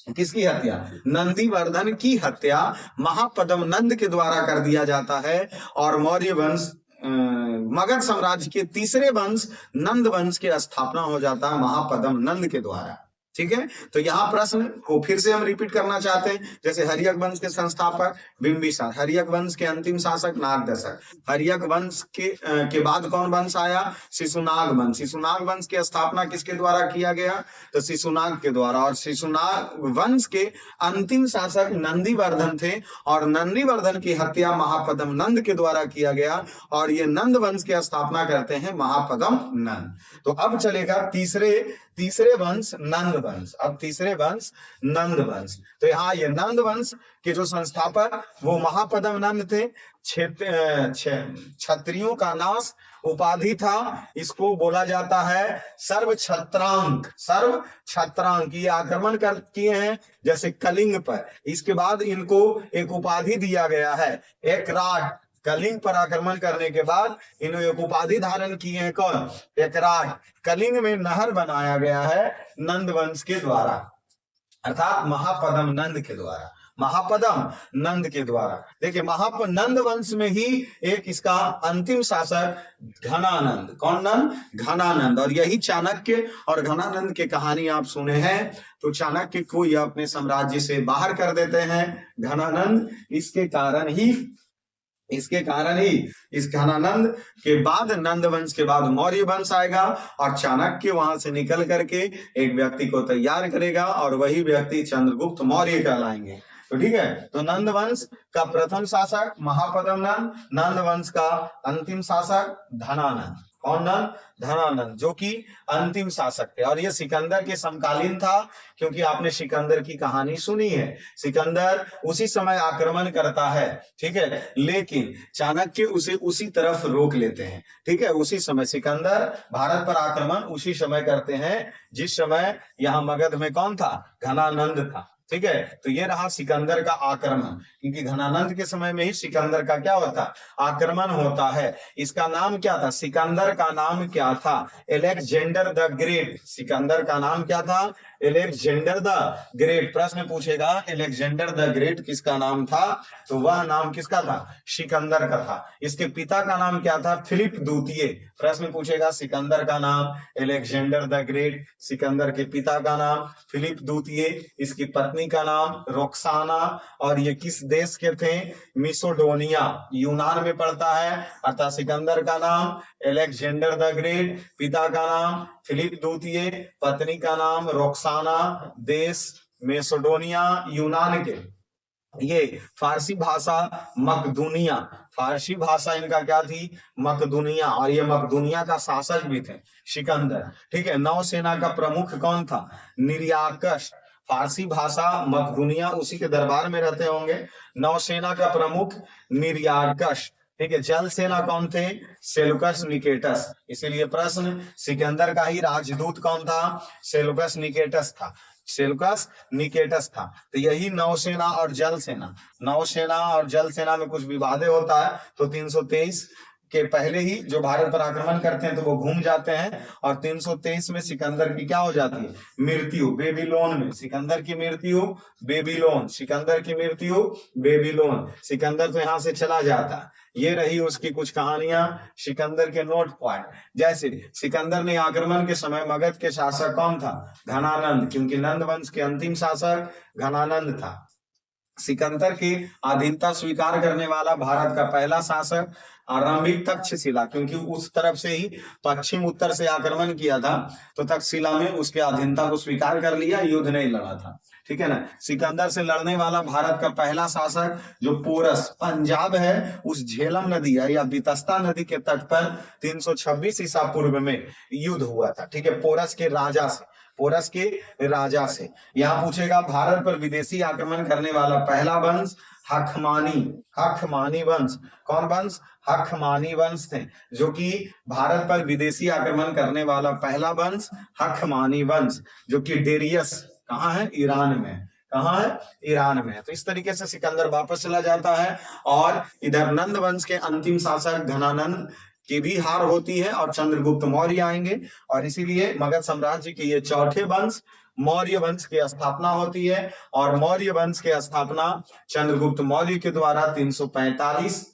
किसकी हत्या, नंदीवर्धन की हत्या महापद्मनंद के द्वारा कर दिया जाता है। और मौर्य वंश मगध साम्राज्य के तीसरे वंश नंद वंश की स्थापना हो जाता है महापद्मनंद के द्वारा। ठीक है, तो यहाँ प्रश्न को फिर से हम रिपीट करना चाहते हैं। जैसे हर्यक वंश के संस्थापक बिंबिसार, हर्यक वंश के अंतिम शासक नागदशक, हर्यक वंश के बाद कौन वंश आया, शिशुनाग वंश। शिशुनाग वंश की स्थापना किसके द्वारा किया गया, तो शिशुनाग के द्वारा। और शिशुनाग वंश के अंतिम शासक नंदीवर्धन थे, और नंदीवर्धन की हत्या महापद्मनंद के द्वारा किया गया, और ये नंद वंश की स्थापना करते हैं महापद्मनंद। तो अब चलेगा तीसरे वंश नंद वंश। अब तीसरे वंश नंद वंश, तो यहाँ ये नंद वंश के जो संस्थापक वो महापद्मनंद थे। क्षत्रियों का नाश उपाधि था, इसको बोला जाता है सर्व छत्रांक। सर्व छत्रांक ये आक्रमण किए हैं जैसे कलिंग पर, इसके बाद इनको एक उपाधि दिया गया है एकराट। कलिंग पर आक्रमण करने के बाद इन्होंने एक उपाधि धारण की है, कौन, एकराट। कलिंग में नहर बनाया गया है नंद वंश के द्वारा, अर्थात महापद्मनंद के द्वारा, महापद्म नंद के द्वारा। देखिए नंद वंश में ही एक इसका अंतिम शासक घनानंद, कौन नंद, घनानंद। और यही चाणक्य और घनानंद के कहानी आप सुने हैं। तो चाणक्य को यह अपने साम्राज्य से बाहर कर देते हैं घनानंद। इसके कारण ही इस घनानंद के बाद नंद वंश के बाद मौर्य वंश आएगा, और चाणक्य वहां से निकल करके एक व्यक्ति को तैयार करेगा, और वही व्यक्ति चंद्रगुप्त मौर्य कहलाएंगे। तो ठीक है, तो नंद वंश का प्रथम शासक महापद्मनंद, नंद वंश का अंतिम शासक धनानंद। कौन नंद, धनानंद, जो कि अंतिम शासक थे। और ये सिकंदर के समकालीन था, क्योंकि आपने सिकंदर की कहानी सुनी है। सिकंदर उसी समय आक्रमण करता है, ठीक है, लेकिन चाणक्य उसे उसी तरफ रोक लेते हैं। ठीक है, उसी समय सिकंदर भारत पर आक्रमण उसी समय करते हैं जिस समय यहाँ मगध में कौन था, घनानंद था। ठीक है, तो ये रहा सिकंदर का आक्रमण, क्योंकि घनानंद के समय में ही सिकंदर का क्या होता, आक्रमण होता है। इसका नाम क्या था, सिकंदर का नाम क्या था, अलेक्जेंडर द ग्रेट। सिकंदर का नाम क्या था, अलेक्जेंडर द ग्रेट। प्रश्न पूछेगा अलेक्जेंडर द ग्रेट किसका नाम था, तो वह नाम किसका था, सिकंदर का था। इसके पिता का नाम क्या था, फिलिप द्वितीय। प्रश्न पूछेगा सिकंदर का नाम अलेक्जेंडर द ग्रेट, सिकंदर के पिता का नाम फिलिप द्वितीय, इसकी पत्नी का नाम रोक्साना। और ये किस देश के थे, मिसोडोनिया, यूनान में पड़ता है। अर्थात सिकंदर का नाम अलेक्जेंडर द ग्रेट, पिता का नाम फिलिप द्वितीय, पत्नी का नाम रोक्साना, देश मेसोडोनिया यूनान के। ये फारसी भाषा मकदूनिया, फारसी भाषा इनका क्या थी, मकदूनिया, और ये मकदूनिया का शासक भी थे सिकंदर। ठीक है, नौसेना का प्रमुख कौन था, निर्याकश। फारसी भाषा मकदूनिया उसी के दरबार में रहते होंगे। नौसेना का प्रमुख निर्याकश। ठीक है, जल सेना कौन थे, सेलुकस निकेटस। इसीलिए प्रश्न, सिकंदर का ही राजदूत कौन था, सेलुकस निकेटस था, सेलुकस निकेटस था। तो यही नौसेना और जल सेना, नौसेना और जल सेना में कुछ विवादे होता है, तो 323 के पहले ही जो भारत पर आक्रमण करते हैं तो वो घूम जाते हैं, और 323 में सिकंदर की क्या हो जाती है, मृत्यु बेबीलोन में। सिकंदर की मृत्यु बेबीलोन, सिकंदर की मृत्यु बेबीलोन। सिकंदर तो यहाँ से चला जाता है। ये रही उसकी कुछ कहानियां, सिकंदर के नोट पॉइंट। जैसे सिकंदर ने आक्रमण के समय मगध के शासक कौन था, घनानंद, क्योंकि नंद वंश के अंतिम शासक घनानंद था। सिकंदर की अधीनता स्वीकार करने वाला भारत का पहला शासक आरंभिक तक्षशिला, क्योंकि उस तरफ से ही पश्चिम उत्तर से आक्रमण किया था, तो तक्षशिला में उसके अधीनता को स्वीकार कर लिया, युद्ध नहीं लड़ा था। ठीक है ना। सिकंदर से लड़ने वाला भारत का पहला शासक जो पोरस, पंजाब है, उस झेलम नदी है या बितस्ता नदी के तट पर 326 ईसा पूर्व में युद्ध हुआ था। ठीक है, पोरस के राजा से, पोरस के राजा से। यहाँ पूछेगा भारत पर विदेशी आक्रमण करने वाला पहला वंश हखमानी, हखमानी वंश। कौन वंश, हखमानी वंश थे, जो कि भारत पर विदेशी आक्रमण करने वाला पहला वंश हखमानी वंश, जो कि डेरियस कहाँ है, ईरान में, कहाँ है, ईरान में। तो इस तरीके से सिकंदर वापस चला जाता है, और इधर नंद वंश के अंतिम शासक घनानंद की भी हार होती है, और चंद्रगुप्त मौर्य आएंगे, और इसीलिए मगध साम्राज्य के ये चौथे वंश मौर्य वंश की स्थापना होती है। और मौर्य वंश की स्थापना चंद्रगुप्त मौर्य के द्वारा 345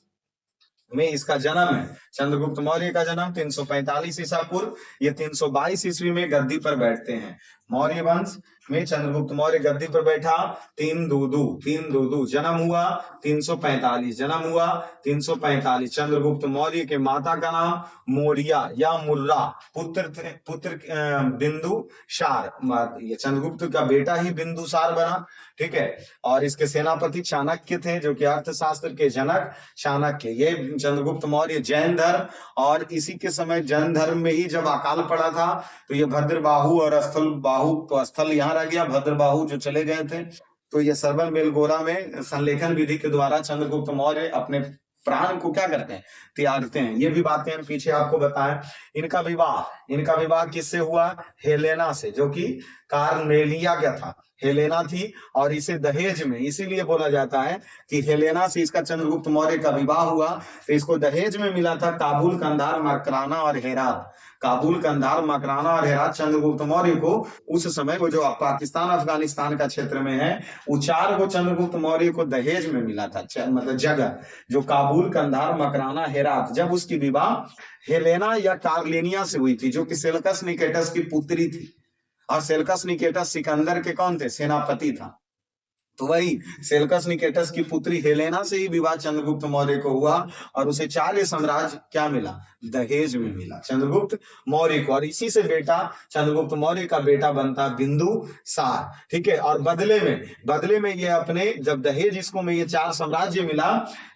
में इसका जन्म है। चंद्रगुप्त मौर्य का जन्म 345 ईसा पूर्व, ये 322 ईस्वी में गद्दी पर बैठते हैं। मौर्य वंश में चंद्रगुप्त मौर्य गद्दी पर बैठा, 322 जन्म हुआ 345, जन्म हुआ 345। चंद्रगुप्त मौर्य के माता का नाम मौर्या या मुर्रा, पुत्र बिंदुसार, ये चंद्रगुप्त का बेटा ही बिंदुसार बना। ठीक है, और इसके सेनापति चाणक्य थे, जो कि अर्थशास्त्र के जनक चाणक्य। ये चंद्रगुप्त मौर्य जैन धर्म, और इसी के समय जैन धर्म में ही जब अकाल पड़ा था, तो ये भद्रबाहु और स्थल यहाँ रह गया, भद्रबाहु जो चले गए थे। तो ये सरवन बेलगोरा में संलेखन विधि के द्वारा चंद्रगुप्त मौर्य अपने प्राण को क्या करते हैं, त्यागते हैं। ये भी बातें हम पीछे आपको बताएं। इनका विवाह किससे हुआ, हेलेना से, जो कि कार्नेलिया क्या था, हेलेना थी, और इसे दहेज में, इसीलिए बोला जाता है कि हेलेना से इसका चंद्रगुप्त मौर्य का विवाह हुआ। तो इसको दहेज में मिला था काबुल, कंधार, मकराना और हेरात। काबुल, कंधार, मकराना और हेरात चंद्रगुप्त मौर्य को उस समय, वो जो पाकिस्तान अफगानिस्तान का क्षेत्र में है, वो चार को चंद्रगुप्त मौर्य को दहेज में मिला था, मतलब जगह, जो काबुल, कंधार, मकराना, हेरात। जब उसकी विवाह हेलेना या कार्लेनिया से हुई थी, जो कि सेल्कस निकेटस की पुत्री थी, और सेल्कस निकेटस सिकंदर के कौन थे, सेनापति था। तो वही सेल्कस निकेटस की पुत्री हेलेना से ही विवाह चंद्रगुप्त मौर्य को हुआ, और उसे चार्य साम्राज्य क्या मिला, दहेज में मिला चंद्रगुप्त मौर्य को। और इसी से बेटा, चंद्रगुप्त मौर्य का बेटा बनता बिंदुसार। ठीक है, और बदले में ये अपने, जब दहेज इसको में ये 4 साम्राज्य मिला,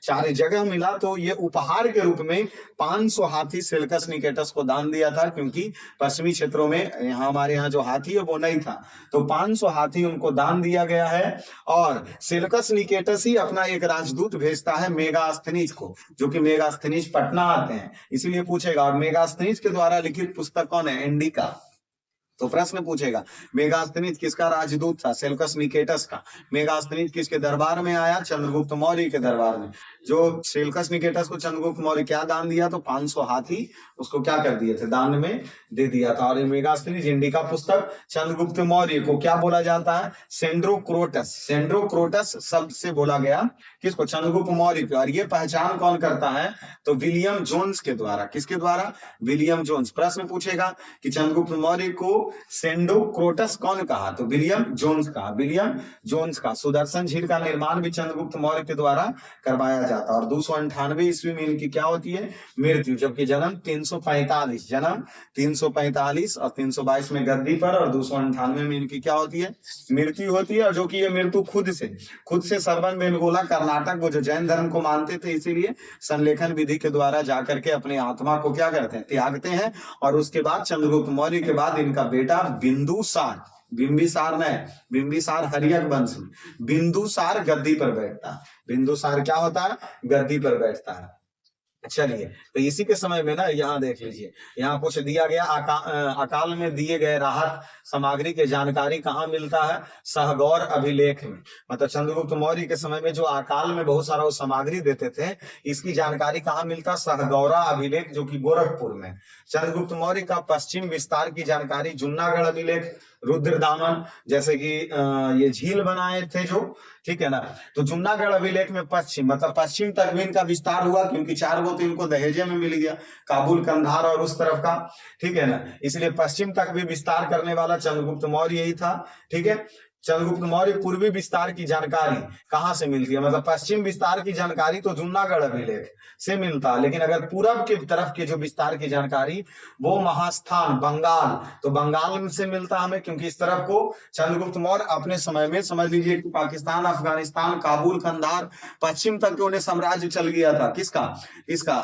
4 जगह मिला, तो ये उपहार के रूप में 500 हाथी सेल्कस निकेटस को दान दिया था, क्योंकि पश्चिमी क्षेत्रों में हमारे यहाँ जो हाथी है वो नहीं था, तो 500 हाथी उनको दान दिया गया है। और सेल्कस निकेटस ही अपना एक राजदूत भेजता है मेगास्थनीज को, जो कि मेगास्थनीज पटना आते हैं, इसीलिए पूछेगा। और मेगास्थनीज के द्वारा लिखित पुस्तक कौन है, इंडिका। तो प्रश्न पूछेगा मेगास्थनीज किसका राजदूत था, सेल्कस निकेटस का। मेगास्थनीज किसके दरबार में आया, चंद्रगुप्त मौर्य के दरबार में। जो सेल्कस निकेटस को चंद्रगुप्त मौर्य क्या दान दिया, तो 500 हाथी उसको क्या कर दिए थे, दान में दे दिया था। और मेगास्थनीज इंडिका पुस्तक चंद्रगुप्त मौर्य को क्या बोला जाता है, सेंड्रोक्रोटस, सेंड्रोक्रोटस शब्द से बोला गया किसको, चंद्रगुप्त मौर्य को। और ये पहचान कौन करता है, तो विलियम जोन्स के द्वारा। किसके द्वारा, विलियम जोन्स। प्रश्न पूछेगा कि चंद्रगुप्त मौर्य को सेंडोक्रोटस कौन कहा? तो विलियम जोन्स कहा, विलियम जोन्स का। सुदर्शन झील का निर्माण भी चंद्रगुप्त मौर्य के द्वारा करवाया जाता, और 298 ईस्वी में इनकी क्या होती है? मृत्यु। जबकि जन्म 345, जन्म 345 और 322 में गद्दी पर, और 298 में इनकी क्या होती है? मृत्यु होती है। और जो कि ये मृत्यु खुद से सरवन बेलगोला कर्नाटक, वो जो जैन धर्म को मानते थे, इसीलिए संलेखन विधि के द्वारा जाकर के अपने आत्मा को क्या करते हैं? त्यागते हैं। और उसके बाद चंद्रगुप्त मौर्य के बाद इनका बेटा बिंदुसार, बिंबिसार नहीं, बिंबिसार हर्यक वंश में, बिंदुसार गद्दी पर बैठता है। बिंदुसार क्या होता है? गद्दी पर बैठता है। चलिए, तो इसी के समय में ना, यहाँ देख लीजिए, यहाँ कुछ दिया गया, अकाल में दिए गए राहत सामग्री के जानकारी कहाँ मिलता है? सहगौर अभिलेख में। मतलब चंद्रगुप्त मौर्य के समय में जो अकाल में बहुत सारा सामग्री देते थे, इसकी जानकारी कहाँ मिलता? सहगौरा अभिलेख, जो कि गोरखपुर में। चंद्रगुप्त मौर्य का पश्चिम विस्तार की जानकारी जूनागढ़ अभिलेख, रुद्रदामन, जैसे कि ये झील बनाए थे जो, ठीक है ना, तो जूनागढ़ अभिलेख में पश्चिम, मतलब पश्चिम तक भी इनका विस्तार हुआ, क्योंकि 4 गो तो इनको दहेजे में मिल गया, काबुल, कंधार और उस तरफ का, ठीक है ना, इसलिए पश्चिम तक भी विस्तार करने वाला चंद्रगुप्त मौर्य ही था। ठीक है, चंद्रगुप्त मौर्य पूर्वी विस्तार की जानकारी कहां से मिलती है? मतलब पश्चिम विस्तार की जानकारी तो जूनागढ़ अभिलेख से मिलता, लेकिन अगर पूरब के तरफ के जो विस्तार की जानकारी, वो महास्थान, बंगाल, तो बंगाल से मिलता हमें, क्योंकि इस तरफ को चंद्रगुप्त मौर्य अपने समय में, समझ लीजिए कि पाकिस्तान, अफगानिस्तान, काबुल, कंधार, पश्चिम तक उन्हें साम्राज्य चल गया था। किसका? इसका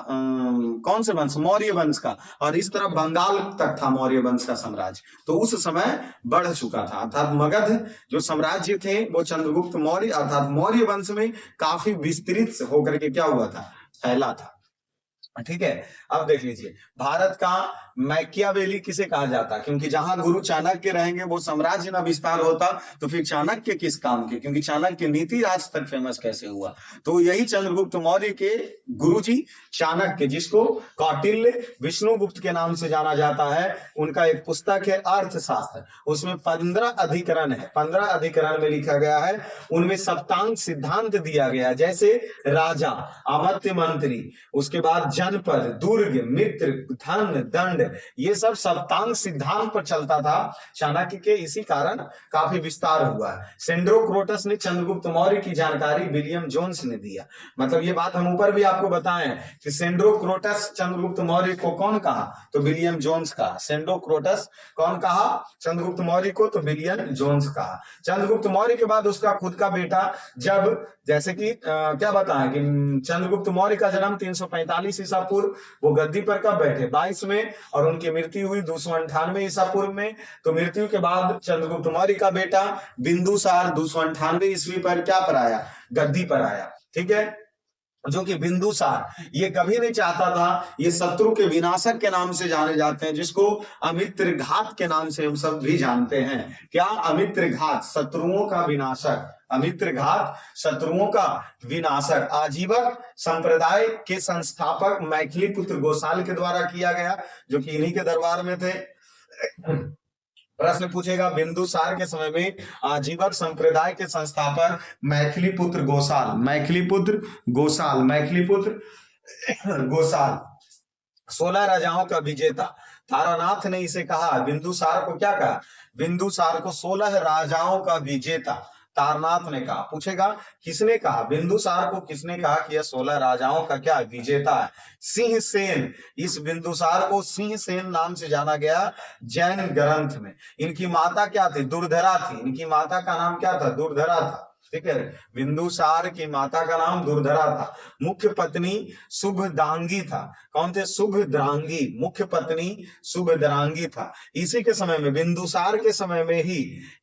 कौन से वंश? मौर्य वंश का। और इस तरफ बंगाल तक था मौर्य वंश का साम्राज्य, तो उस समय बढ़ चुका था। अर्थात मगध जो साम्राज्य थे, वो चंद्रगुप्त मौर्य अर्थात मौर्य वंश में काफी विस्तृत होकर के क्या हुआ था? फैला था। ठीक है, अब देख लीजिए, भारत का मैकियावेली किसे कहा जाता? क्योंकि जहां गुरु चाणक्य रहेंगे वो साम्राज्य ना विस्तार होता, तो फिर चाणक्य किस काम के? क्योंकि चाणक्य नीति आज तक फेमस कैसे हुआ? तो यही चंद्रगुप्त मौर्य के गुरुजी चाणक्य, जिसको कौटिल्य विष्णुगुप्त के नाम से जाना जाता है, उनका एक पुस्तक है अर्थशास्त्र, उसमें 15 अधिकरण है। 15 अधिकरण में लिखा गया है, उनमें सप्तांग सिद्धांत दिया गया, जैसे राजा, अमात्य मंत्री, उसके बाद जनपद, दुर्ग, मित्र, धन, दंड, ये सब सप्तांग सिद्धांत पर चलता था चाणक्य के, इसी कारण काफी विस्तार हुआ है। सेंड्रोक्रोटस ने चंद्रगुप्त मौर्य की जानकारी विलियम जोन्स ने दिया। मतलब ये बात हम ऊपर भी आपको बताएं कि सेंड्रोक्रोटस चंद्रगुप्त मौर्य को कौन कहा? तो विलियम जोन्स कहा। सेंड्रोक्रोटस कौन कहा चंद्रगुप्त मौर्य को? तो विलियम जोन्स कहा। चंद्रगुप्त मौर्य के बाद उसका खुद का बेटा, जब जैसे कि क्या बताएं कि चंद्रगुप्त मौर्य का जन्म 345 ईसा पूर्व, वो गद्दी पर कब बैठे? 22 में, और उनकी मृत्यु हुई 298 ईसा पूर्व में। तो मृत्यु के बाद चंद्रगुप्त मौर्य का बेटा बिंदुसार 298 ईस्वी पर क्या पर आया? गद्दी पर आया। ठीक है, जो कि बिंदुसार ये कभी नहीं चाहता था, ये शत्रु के विनाशक के नाम से जाने जाते हैं, जिसको अमित्र घात के नाम से हम सब भी जानते हैं। क्या? अमित्र घात, शत्रुओं का विनाशक, अमित्र घात, शत्रुओं का विनाशक। आजीवक संप्रदाय के संस्थापक मैथिली पुत्र गोसाल के द्वारा किया गया, जो कि इन्हीं के दरबार में थे। प्रश्न पूछेगा, बिंदुसार के समय में आजीवक संप्रदाय के संस्थापक मैथिली पुत्र गोसाल, मैथिली पुत्र गोसाल, मैथिली पुत्र गोसाल 16 राजाओं का विजेता। तारानाथ ने इसे कहा, बिंदुसार को क्या कहा? बिंदुसार को 16 राजाओं का विजेता तारनाथ ने कहा। पूछेगा किसने कहा? बिंदुसार को किसने कहा कि यह 16 राजाओं का क्या विजेता है? सिंह सेन, इस बिंदुसार को सिंह सेन नाम से जाना गया जैन ग्रंथ में। इनकी माता क्या थी? दुर्धरा थी। इनकी माता का नाम क्या था? दुर्धरा था। ठीक है, बिंदुसार की माता का नाम दुर्धरा था। मुख्य पत्नी शुभद्रांगी था। कौन थे? शुभद्रांगी, मुख्य पत्नी शुभद्रांगी था। इसी के समय में, बिंदुसार के समय में ही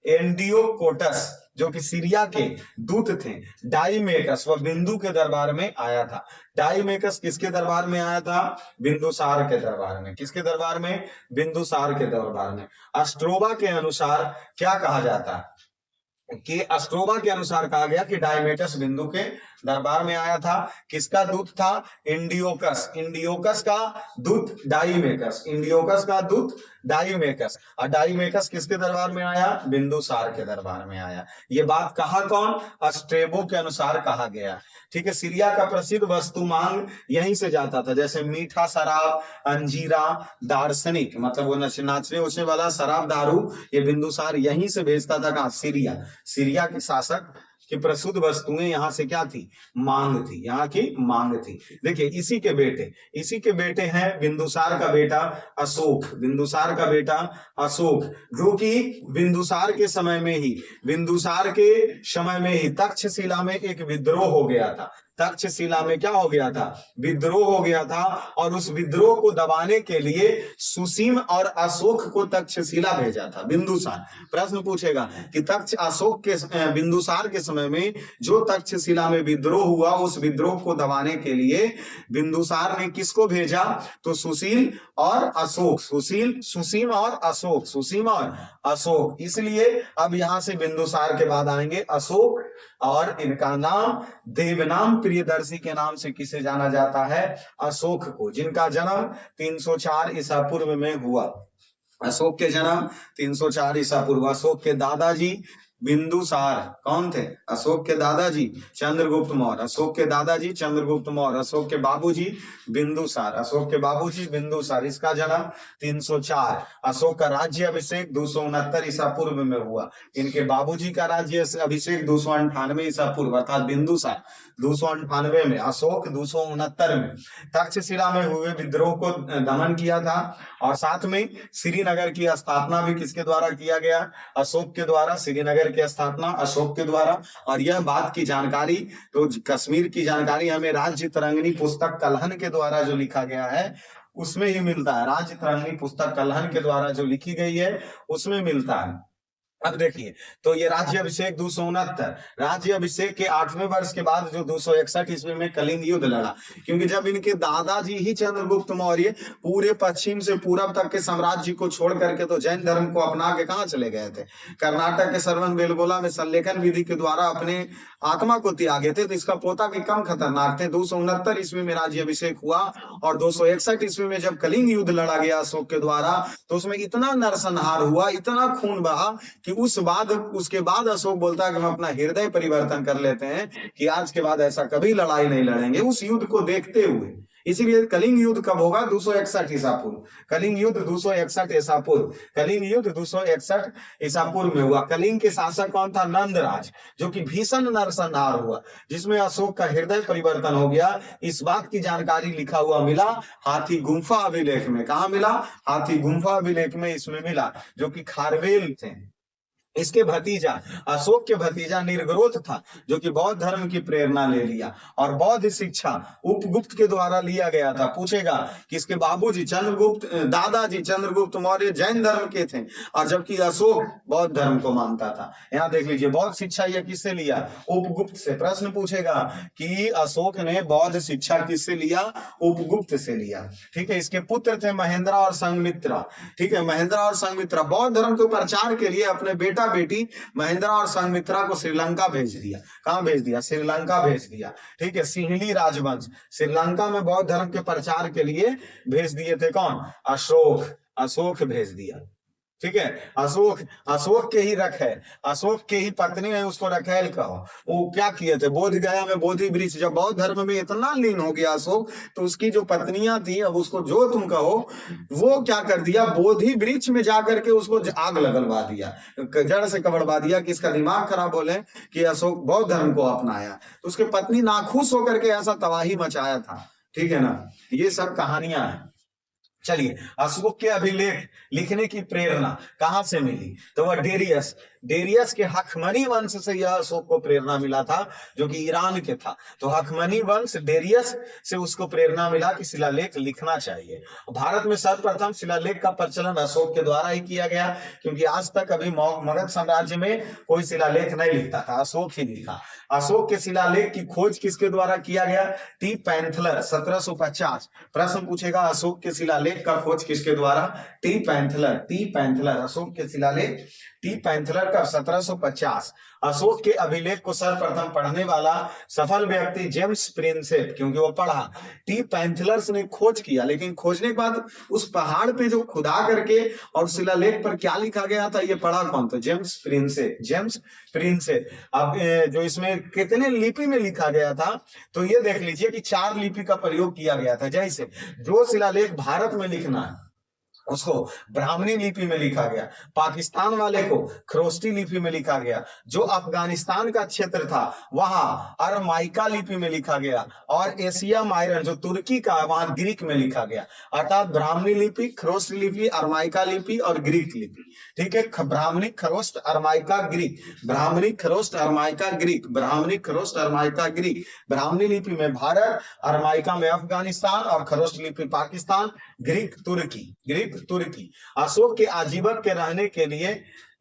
एंटियोकोटस, जो कि सीरिया के दूत थे, डाइमेकस, वह बिंदु के दरबार में आया था। डाइमेकस किसके दरबार में आया था? बिंदुसार के दरबार में। किसके दरबार में? बिंदुसार के दरबार में। अस्ट्रोबा के अनुसार क्या कहा जाता है कि अस्ट्रोबा के अनुसार कहा गया कि डायमेटस बिंदु के दरबार में आया था। किसका दूत था? इंडियोकस। इंडियोकस का दूत डाईमेकस। इंडियोकस का दूत डाईमेकस। और डाईमेकस किसके दरबार में आया? बिंदुसार के दरबार में आया। ये बात कहा कौन? स्ट्रेबो के अनुसार कहा गया। ठीक है। सीरिया का प्रसिद्ध वस्तु मांग यहीं से जाता था, जैसे मीठा शराब, अंजीरा, दार्शनिक, मतलब वो नाचने उछने वाला शराब दारू, ये बिंदुसार यहीं से भेजता था। कहाँ? सीरिया। सीरिया के शासक की प्रसिद्ध वस्तुएं यहाँ से क्या थी? मांग थी, यहाँ की मांग थी। देखिए इसी के बेटे हैं बिंदुसार का बेटा अशोक। बिंदुसार का बेटा अशोक, जो कि बिंदुसार के समय में ही तक्षशिला में एक विद्रोह हो गया था। तक्षशिला में क्या हो गया था? विद्रोह हो गया था। और उस विद्रोह को दबाने के लिए सुसीम और अशोक को तक्षशिला भेजा था बिंदुसार। प्रश्न पूछेगा कि बिंदुसार के समय में जो तक्षशिला में विद्रोह हुआ, उस विद्रोह को दबाने के लिए बिंदुसार ने किसको भेजा? तो सुसीम और अशोक। सुसीम और अशोक। इसलिए अब यहां से बिंदुसार के बाद आएंगे अशोक, और इनका नाम देवनाम प्रियदर्शी के नाम से किसे जाना जाता है? अशोक को, जिनका जन्म 304 ईसा पूर्व में हुआ। अशोक के जन्म 304 ईसा पूर्व। अशोक के दादाजी बिंदुसार कौन थे? अशोक के दादाजी चंद्रगुप्त मौर्य। अशोक के दादाजी चंद्रगुप्त मौर्य। अशोक के बाबूजी बिंदुसार। इसका जन्म 304। अशोक का राज्य अभिषेक 269 ईसा पूर्व में हुआ। इनके बाबूजी का राज्य अभिषेक 298 ईसा पूर्व, अर्थात बिंदुसार 298 में, अशोक 269 में तक्षशिला में हुए विद्रोह को दमन किया था। और साथ में श्रीनगर की स्थापना भी किसके द्वारा किया गया? अशोक के द्वारा। श्रीनगर की स्थापना अशोक के द्वारा। और यह बात की जानकारी, तो कश्मीर की जानकारी हमें राज्य तरंगिणी पुस्तक कल्हन के द्वारा जो लिखा गया है उसमें ही मिलता है। राज्य तरंगिणी पुस्तक कल्हन के द्वारा जो लिखी गई है उसमें मिलता है। अब देखिए, तो ये राज्य अभिषेक 269, राज्य अभिषेक के 8वें वर्ष के बाद जो 261 ईस्वी में कलिंग युद्ध लड़ा, क्योंकि जब इनके दादाजी ही चंद्रगुप्त मौर्य पूरे पश्चिम से पूरब तक के साम्राज्य को छोड़ करके तो जैन धर्म को अपना के कहाँ चले गए थे? कर्नाटक के सरवनबेलगोला में संलेखन विधि के द्वारा अपने आत्मा को त्यागे थे। तो इसका पोता भी कम खतरनाक थे। 269 ईस्वी में राज्य अभिषेक हुआ, और 261 ईस्वी में जब कलिंग युद्ध लड़ा गया अशोक के द्वारा, तो उसमें इतना नरसंहार हुआ, इतना खून बहा कि उसके बाद अशोक बोलता है कि हम अपना हृदय परिवर्तन कर लेते हैं कि आज के बाद ऐसा कभी लड़ाई नहीं लड़ेंगे, उस युद्ध को देखते हुए। इसीलिए कलिंग युद्ध कब होगा? 261 ईसा पूर्व। कलिंग युद्ध 261 ईसा पूर्व। कलिंग युद्ध 261 ईसा पूर्व में हुआ। कलिंग के शासक कौन था? नंदराज, जो कि भीषण नरसंहार हुआ, जिसमें अशोक का हृदय परिवर्तन हो गया। इस बात की जानकारी लिखा हुआ मिला हाथी गुम्फा अभिलेख में। कहा मिला? हाथी गुम्फा अभिलेख में इसमें मिला, जो कि खारवेल थे। इसके भतीजा, अशोक के भतीजा निर्ग्रोध था, जो कि बौद्ध धर्म की प्रेरणा ले लिया, और बौद्ध शिक्षा उपगुप्त के द्वारा लिया गया था। पूछेगा कि इसके बाबूजी दादाजी चंद्रगुप्त मौर्य जैन धर्म के थे, और जबकि अशोक बौद्ध धर्म को मानता था। यहाँ देख लीजिए, बौद्ध शिक्षा यह किससे लिया? उपगुप्त से। प्रश्न पूछेगा कि अशोक ने बौद्ध शिक्षा किससे लिया? उपगुप्त से लिया। ठीक है। इसके पुत्र थे महेंद्र और संघमित्रा। ठीक है, महेंद्र और संघमित्रा बौद्ध धर्म के प्रचार के लिए अपने बेटी महेंद्र और संघमित्रा को श्रीलंका भेज दिया। कहां भेज दिया? श्रीलंका भेज दिया। ठीक है। सिंहली राजवंश श्रीलंका में बौद्ध धर्म के प्रचार के लिए भेज दिए थे। कौन? अशोक भेज दिया। ठीक है। अशोक के ही अशोक के ही पत्नी है, उसको रखेल कहो। वो क्या किए थे? बोध गया में बोधि वृक्ष, जब बौद्ध धर्म में इतना लीन हो गया अशोक, तो उसकी जो पत्नियां थी, अब उसको जो तुम कहो, वो क्या कर दिया? बोधि वृक्ष में जाकर के उसको आग लगलवा दिया, जड़ से कबड़वा दिया, कि इसका दिमाग खराब बोले कि अशोक बौद्ध धर्म को अपनाया। तो उसके पत्नी नाखुश होकर के ऐसा तबाही मचाया था। ठीक है ना। ये सब कहानियां हैं। चलिए, अशोक के अभिलेख लिखने की प्रेरणा कहां से मिली? तो वह डेरियस के हखमनी वंश से यह अशोक को प्रेरणा मिला था, जो कि ईरान के था। तो हखमनी वंश डेरियस से उसको प्रेरणा मिला कि शिलालेख लिखना चाहिए। भारत में सर्वप्रथम शिलालेख का प्रचलन अशोक के द्वारा ही किया गया, क्योंकि आज तक अभी मगध साम्राज्य में कोई शिलालेख नहीं लिखता था, अशोक ही लिखा। अशोक के शिलालेख की खोज किसके द्वारा किया गया? टी पैंथलर 1750। प्रश्न पूछेगा, अशोक के शिलालेख का खोज किसके द्वारा? टी पैंथलर। अशोक के शिलालेख टी पैंथलर का 1750। अशोक के अभिलेख को सर्वप्रथम पढ़ने वाला सफल व्यक्ति जेम्स प्रिंसेप, क्योंकि वो पढ़ा। टी पैंथलर्स ने खोज किया, लेकिन खोजने के बाद उस पहाड़ पे जो खुदा करके और शिलालेख पर क्या लिखा गया था, ये पढ़ा कौन? तो जेम्स प्रिंसेप, जेम्स प्रिंसेप। अब जो इसमें कितने लिपि में लिखा गया था, तो ये देख लीजिए कि 4 लिपि का प्रयोग किया गया था। जैसे जो शिलालेख भारत में लिखना है उसको ब्राह्मणी लिपि में लिखा गया, पाकिस्तान वाले को खरोष्टी लिपि में लिखा गया, जो अफगानिस्तान का क्षेत्र था वहां अरमाइका लिपि में लिखा गया, और एशिया माइनर जो तुर्की का वहां ग्रीक में लिखा गया। अर्थात ब्राह्मणी लिपि, खरोष्ट लिपि, अरमाइका लिपि और ग्रीक लिपि। ठीक है, ब्राह्मणी, खरोष्ट, अरमाइका, ग्रीक, ब्राह्मणी, खरोष्ट, अरमाइका, ग्रीक, ब्राह्मणी, खरोष्ट, अरमाइका, ग्रीक। ब्राह्मणी लिपि में भारत, अरमाइका में अफगानिस्तान और खरोष्ट लिपि पाकिस्तान, ग्रीक तुर्की, ग्रीक तुर्की। अशोक के आजीवक के रहने के लिए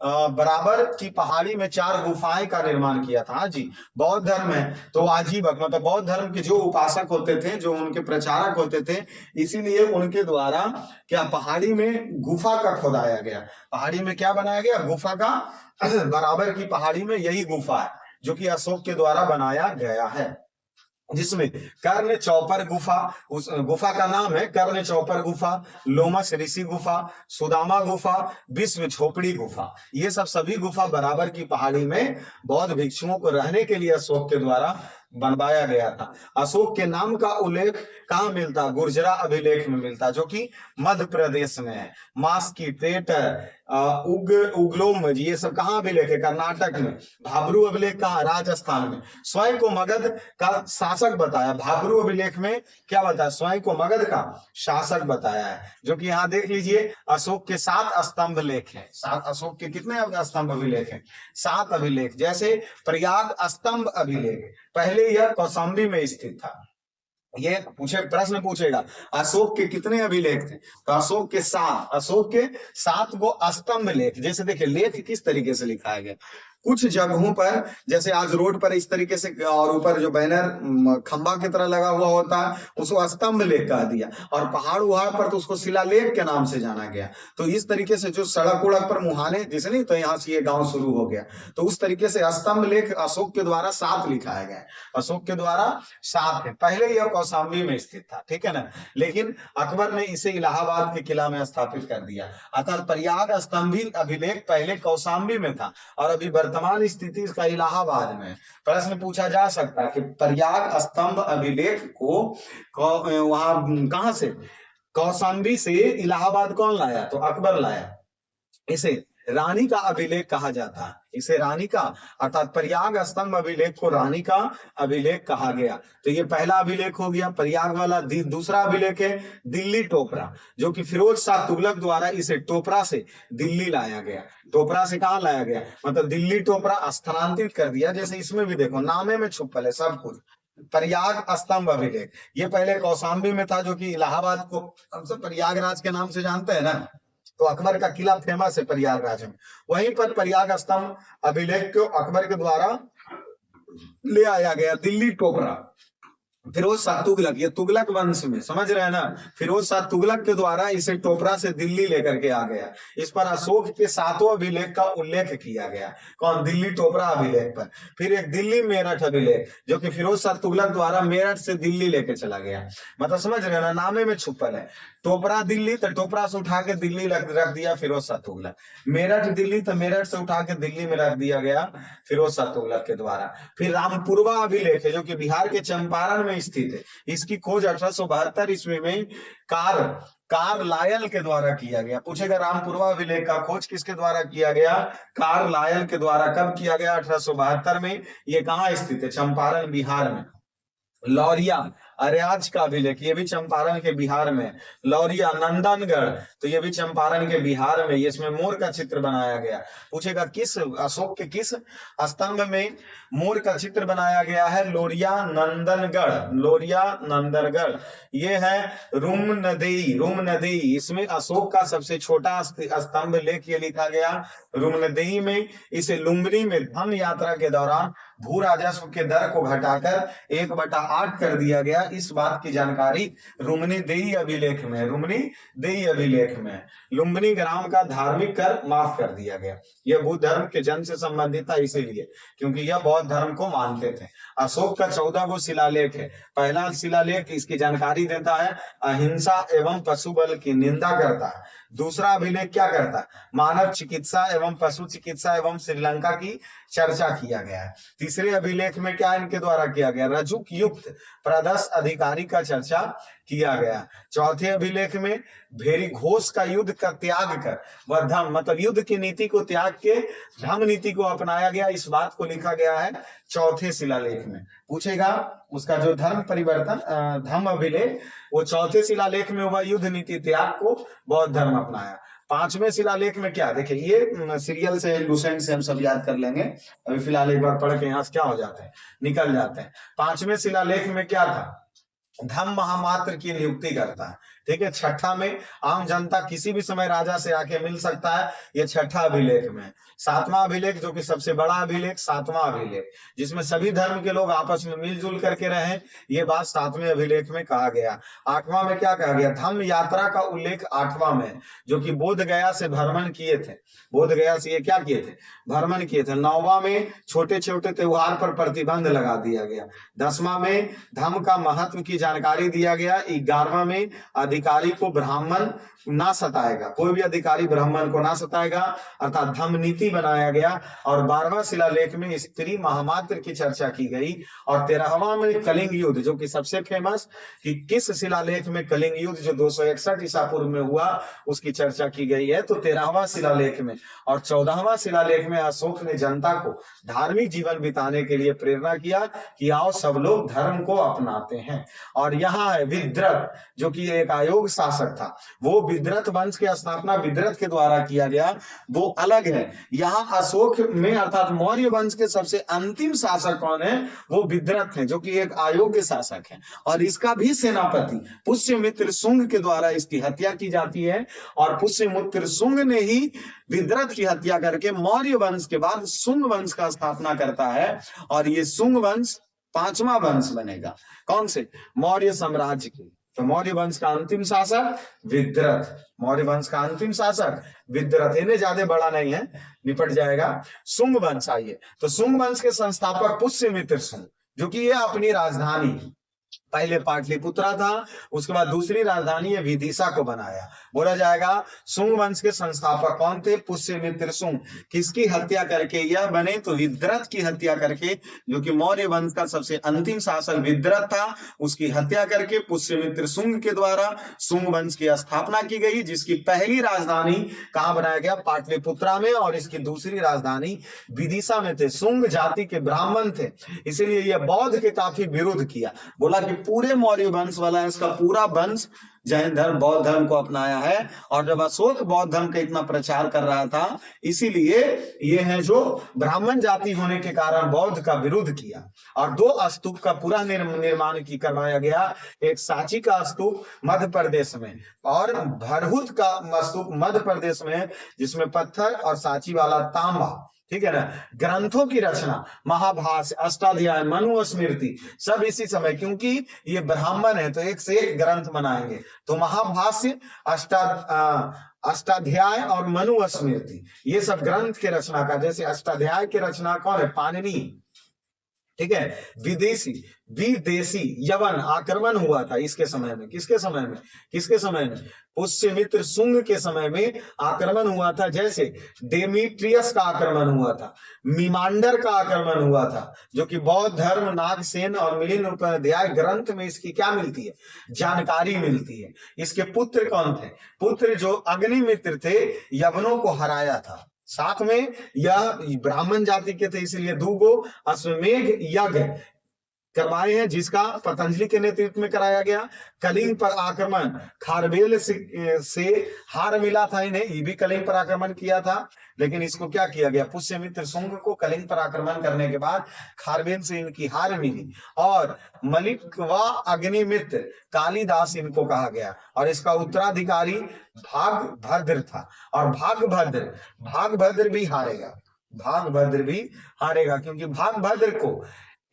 बराबर की पहाड़ी में 4 गुफाएं का निर्माण किया था। हाँ जी, बौद्ध धर्म है तो आजीवक मतलब बौद्ध धर्म के जो उपासक होते थे, जो उनके प्रचारक होते थे, इसीलिए उनके द्वारा क्या पहाड़ी में गुफा का खोदाया गया। पहाड़ी में क्या बनाया गया? गुफा का। बराबर की पहाड़ी में यही गुफा है जो कि अशोक के द्वारा बनाया गया है, जिसमें कर्ण चौपर गुफा, उस गुफा का नाम है कर्ण चौपर गुफा, लोमस ऋषि गुफा, सुदामा गुफा, विश्व झोपड़ी गुफा। ये सब सभी गुफा बराबर की पहाड़ी में बौद्ध भिक्षुओं को रहने के लिए अशोक के द्वारा बनवाया गया था। अशोक के नाम का उल्लेख कहाँ मिलता? गुर्जरा अभिलेख में मिलता, जो कि मध्य प्रदेश में है। मास्की, टेटर, उगलोम, ये सब कहाँ अभिलेख है? कर्नाटक में। भाबरू अभिलेख कहाँ? राजस्थान में। स्वयं को मगध का शासक बताया। भाबरू अभिलेख में क्या बताया? स्वयं को मगध का शासक बताया है, जो कि यहाँ देख लीजिए अशोक के 7 स्तंभ लेख है। 7 अशोक के कितने स्तंभ अभिलेख हैं? 7 अभिलेख। जैसे प्रयाग स्तंभ अभिलेख, पहले यह कौशाम्बी में स्थित था। ये प्रश्न पूछेगा अशोक के कितने अभिलेख थे, तो अशोक के 7, अशोक के 7 गो स्तंभ लेख। जैसे देखिए लेख किस तरीके से लिखा गया, कुछ जगहों पर जैसे आज रोड पर इस तरीके से, और ऊपर जो बैनर खंबा की तरह लगा हुआ होता है उसको स्तंभ लेख कह दिया, और पहाड़ उहाड़ पर तो उसको शिलालेख के नाम से जाना गया। तो इस तरीके से जो सड़क उड़क पर मुहाने जैसे नहीं, तो यहाँ से ये गांव शुरू हो गया, तो उस तरीके से स्तंभ लेख अशोक के द्वारा 7 लिखाया गया। अशोक के द्वारा 7 है। पहले यह कौशाम्बी में स्थित था, ठीक है ना, लेकिन अकबर ने इसे इलाहाबाद के किला में स्थापित कर दिया। अर्थात प्रयाग स्तंभी अभिलेख पहले कौशाम्बी में था और अभी वर्तमान स्थिति इसका इलाहाबाद में। प्रश्न पूछा जा सकता है कि प्रयाग स्तंभ अभिलेख को वहां कहां से, कौशाम्बी से इलाहाबाद कौन लाया? तो अकबर लाया। इसे रानी का अभिलेख कहा जाता है, इसे रानी का, अर्थात प्रयाग स्तंभ अभिलेख को रानी का अभिलेख कहा गया। तो ये पहला अभिलेख हो गया प्रयाग वाला। दूसरा अभिलेख है दिल्ली टोपरा, जो कि फिरोज शाह तुगलक द्वारा इसे टोपरा से दिल्ली लाया गया। टोपरा से कहां लाया गया? मतलब दिल्ली टोपरा स्थानांतरित कर दिया। जैसे इसमें भी देखो नामे में छुपल है सब कुछ। प्रयाग स्तंभ अभिलेख ये पहले कौशाम्बी में था, जो कि इलाहाबाद को हम सब प्रयागराज के नाम से जानते हैं ना, तो अकबर का किला फेमस है प्रयागराज में। वहीं पर प्रयाग स्तंभ अभिलेख को अकबर के द्वारा ले आया गया दिल्ली टोपरा। फिरोज शाह तुगलक, ये तुगलक वंश में, समझ रहे हैं ना, फिरोज शाह तुगलक के द्वारा इसे टोपरा से दिल्ली लेकर के आ गया। इस पर अशोक के 7वें अभिलेख का उल्लेख किया गया। कौन? दिल्ली टोपरा अभिलेख पर। फिर एक दिल्ली मेरठ अभिलेख, जो कि फिरोज शाह तुगलक द्वारा मेरठ से दिल्ली लेकर चला गया। मतलब समझ रहे हैं ना, नामे में छुपल है। टोपरा दिल्ली, तो टोपरा से उठा के दिल्ली रख दिया फिरोज शाह तुगलक। मेरठ दिल्ली, तो मेरठ से उठा के दिल्ली में रख दिया गया फिरोज शाह तुगलक के द्वारा। फिर रामपुरवा अभिलेख है, जो कि बिहार के चंपारण में स्थित है। इसकी खोज 1872 ईस्वी में कार्लायल के द्वारा किया गया। पूछेगा रामपुरवा अभिलेख का खोज किसके द्वारा किया गया? कार्लायल के द्वारा। कब किया गया? 1872 में। ये कहाँ स्थित है? चंपारण बिहार में। लौरिया अरियाज का अभिलेख, ये भी चंपारण के बिहार में। लौरिया नंदनगढ़, तो ये भी चंपारण के बिहार में। ये इसमें मोर का चित्र बनाया गया। पूछेगा किस अशोक के किस स्तंभ में मोर का चित्र बनाया गया है? लोरिया नंदनगढ़, लोरिया नंदनगढ़। ये है रुमनदेई, रुमनदेई। इसमें अशोक का सबसे छोटा स्तंभ लेख ये लिखा गया रुमनदेई में। इसे लुम्बिनी में धन यात्रा के दौरान भू राजस्व के दर को घटाकर 1/8 कर दिया गया। इस बात की जानकारी रुमनी देई अभिलेख में, रुमनी देई अभिलेख में लुम्बिनी ग्राम का धार्मिक कर माफ कर दिया गया। यह बुद्ध धर्म के जन्म से संबंधित था इसीलिए, क्योंकि यह बौद्ध धर्म को मानते थे। अशोक का 14 गो शिलालेख है। पहला शिलालेख इसकी जानकारी देता है, अहिंसा एवं पशु बल की निंदा करता है। दूसरा अभिलेख क्या करता है, मानव चिकित्सा एवं पशु चिकित्सा एवं श्रीलंका की चर्चा किया गया है। तीसरे अभिलेख में क्या इनके द्वारा किया गया, रजुक युक्त प्रदर्श अधिकारी का चर्चा किया गया। चौथे अभिलेख में भेरी घोष का युद्ध का त्याग कर वह धर्म, मतलब युद्ध की नीति को त्याग के धर्म नीति को अपनाया गया, इस बात को लिखा गया है चौथे शिलालेख में। पूछेगा उसका जो धर्म परिवर्तन धर्म अभिलेख, वो चौथे शिलालेख में हुआ युद्ध नीति त्याग को बौद्ध धर्म अपनाया। पांचवें शिलालेख में क्या, देखिए ये सीरियल से लुसेंट से हम सब याद कर लेंगे, अभी फिलहाल एक बार पढ़ के यहाँ से क्या हो जाते हैं, निकल जाते हैं। पांचवें शिलालेख में क्या था, धम्म महामात्र की नियुक्ति करता है। ठीक है, छठा में आम जनता किसी भी समय राजा से आके मिल सकता है, ये छठा अभिलेख में। सातवां अभिलेख जो कि सबसे बड़ा अभिलेख, सातवां अभिलेख जिसमें सभी धर्म के लोग आपस में मिलजुल करके रहे, ये बात सातवें अभिलेख में कहा गया। आठवां में क्या कहा गया, धम्म यात्रा का उल्लेख आठवां में, जो कि बोध गया से भ्रमण किए थे, बोध गया से ये क्या किए थे, भ्रमण किए थे। नौवां में छोटे छोटे त्योहार पर प्रतिबंध लगा दिया गया। 10वां में धम्म का महत्व की जानकारी दिया गया। 11वां में अधिकारी को ब्राह्मण ना सताएगा, कोई भी अधिकारी ब्राह्मण को ना सताएगा, अर्थात धम्म नीति बनाया गया। और 12वां शिलालेख में स्त्री महामात्र की चर्चा की गई। और 13वां में कलिंग युद्ध, जो कि सबसे फेमस, कि किस शिलालेख में कलिंग युद्ध जो 261 ईसा पूर्व में हुआ उसकी चर्चा की गई है, तो 13वां शिलालेख में। और 14वां शिलालेख में अशोक ने जनता को धार्मिक जीवन बिताने के लिए प्रेरणा किया कि आओ सब लोग धर्म को अपनाते हैं। और यहाँ है विद्रथ, जो कि एक अयोग शासक था, वो विद्रथ वंश की स्थापना विद्रथ के द्वारा किया गया, वो अलग है। यहाँ अशोक में अर्थात मौर्य वंश के सबसे अंतिम शासक कौन है, वो विद्रथ है, जो कि एक अयोग्य शासक है। और इसका भी सेनापति पुष्यमित्र शुंग के द्वारा इसकी हत्या की जाती है। और पुष्यमित्र शुंग ने ही विद्रथ की हत्या करके मौर्य वंश के बाद शुंग वंश का स्थापना करता है। और ये शुंग वंश 5वां वंश बनेगा, कौन से, मौर्य साम्राज्य की। तो मौर्य वंश का अंतिम शासक विद्रथ, मौर्य वंश का अंतिम शासक विद्रथ, इन्हें ज्यादा बड़ा नहीं है, निपट जाएगा। शुंग वंश, आइए तो शुंग वंश के संस्थापक पुष्यमित्र शुंग, जो कि ये अपनी राजधानी पहले पाटलिपुत्रा था, उसके बाद दूसरी राजधानी है विदिशा को बनाया। बोला जाएगा शुंग वंश के संस्थापक कौन थे, पुष्यमित्र शुंग। किसकी हत्या करके यह बने, तो विद्रथ की हत्या करके, जो कि मौर्य वंश का सबसे अंतिम शासक विद्रथ था, उसकी हत्या करके पुष्यमित्र शुंग के द्वारा शुंग वंश की स्थापना की गई, जिसकी पहली राजधानी कहां बनाया गया, पाटलिपुत्रा में, और इसकी दूसरी राजधानी विदिशा में थे। शुंग जाति के ब्राह्मण थे, इसीलिए यह बौद्ध के काफी विरोध किया। बोला कि पूरे मौर्य वंश वाला है, इसका पूरा वंश जैन धर्म बौद्ध धर्म को अपनाया है। और जब अशोक बौद्ध धर्म का इतना प्रचार कर रहा था, इसीलिए ये है जो ब्राह्मण जाति होने के कारण बौद्ध का विरोध किया। और 2 स्तूप का पूरा निर्माण की करवाया गया, एक सांची का स्तूप मध्य प्रदेश में और भरहुत का स्तूप मध्य प्रदेश में, जिसमें पत्थर और सांची वाला तांबा, ठीक है ना। ग्रंथों की रचना महाभाष्य, अष्टाध्याय, मनु स्मृति सब इसी समय, क्योंकि ये ब्राह्मण है तो एक से एक ग्रंथ बनाएंगे, तो महाभाष्य, अष्टाध्याय और मनु स्मृति, ये सब ग्रंथ के रचना का। जैसे अष्टाध्याय के रचना कौन है, पाणिनि, ठीक है। विदेशी यवन आक्रमण हुआ था इसके समय में, किसके समय में, किसके समय में, पुष्यमित्र शुंग के समय में आक्रमण हुआ था। जैसे डेमीट्रियस का आक्रमण हुआ था, मीमांडर का आक्रमण हुआ था, जो कि बौद्ध धर्म, नागसेन और मिलिंद उपाध्याय ग्रंथ में इसकी क्या मिलती है, जानकारी मिलती है। इसके पुत्र कौन थे, पुत्र जो अग्निमित्र थे, यवनों को हराया था। साथ में यह ब्राह्मण जाति के थे, इसलिए 2 अश्वमेध यज्ञ करवाए हैं, जिसका पतंजलि के नेतृत्व में कराया गया। कलिंग पर आक्रमण, खारवेल से हार मिला था इन्हें, ये भी कलिंग पर आक्रमण किया था, लेकिन इसको क्या किया गया, पुष्यमित्र शुंग को कलिंग पर आक्रमण करने के बाद खारवेल से इनकी हार मिली। और मलिक व अग्निमित्र कालिदास इनको कहा गया, और इसका उत्तराधिकारी भागभद्र था। और भागभद्र भी हारेगा, भागभद्र भी हारेगा, क्योंकि भागभद्र को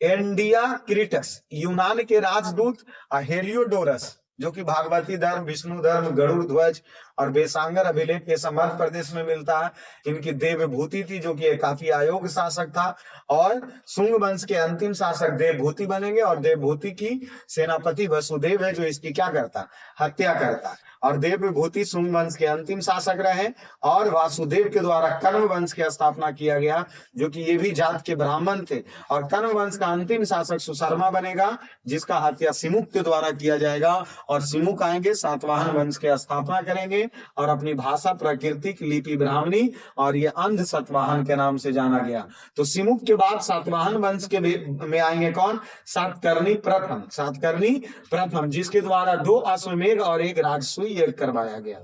एंडिया क्रिटस, यूनान के राजदूत, हेलियोडोरस जो कि भागवती धर्म, विष्णु धर्म, गरुड़ ध्वज और बेसांगर अभिलेख के मध्य प्रदेश में मिलता है। इनकी देवभूति थी जो कि काफी अयोग्य शासक था, और शुंग वंश के अंतिम शासक देवभूति बनेंगे, और देवभूति की सेनापति वसुदेव है जो इसकी क्या करता, हत्या करता। और देवभूति शुंग वंश के अंतिम शासक रहे, और वासुदेव के द्वारा कर्ण वंश की स्थापना किया गया जो कि ये भी जात के ब्राह्मण थे। और कर्ण वंश का अंतिम शासक सुशर्मा बनेगा जिसका हत्या सिमुक के द्वारा किया जाएगा, और सिमुक आएंगे सातवाहन वंश की स्थापना करेंगे, और अपनी भाषा प्राकृतिक लिपि ब्राह्मणी और ये अंध सतवाहन के नाम से जाना गया। तो सिमुक के बाद सातवाहन वंश के में आएंगे कौन, सातकर्णी प्रथम, सातकर्णी प्रथम जिसके द्वारा 2 अश्वमेध और 1 राजसूय यज्ञ करवाया गया।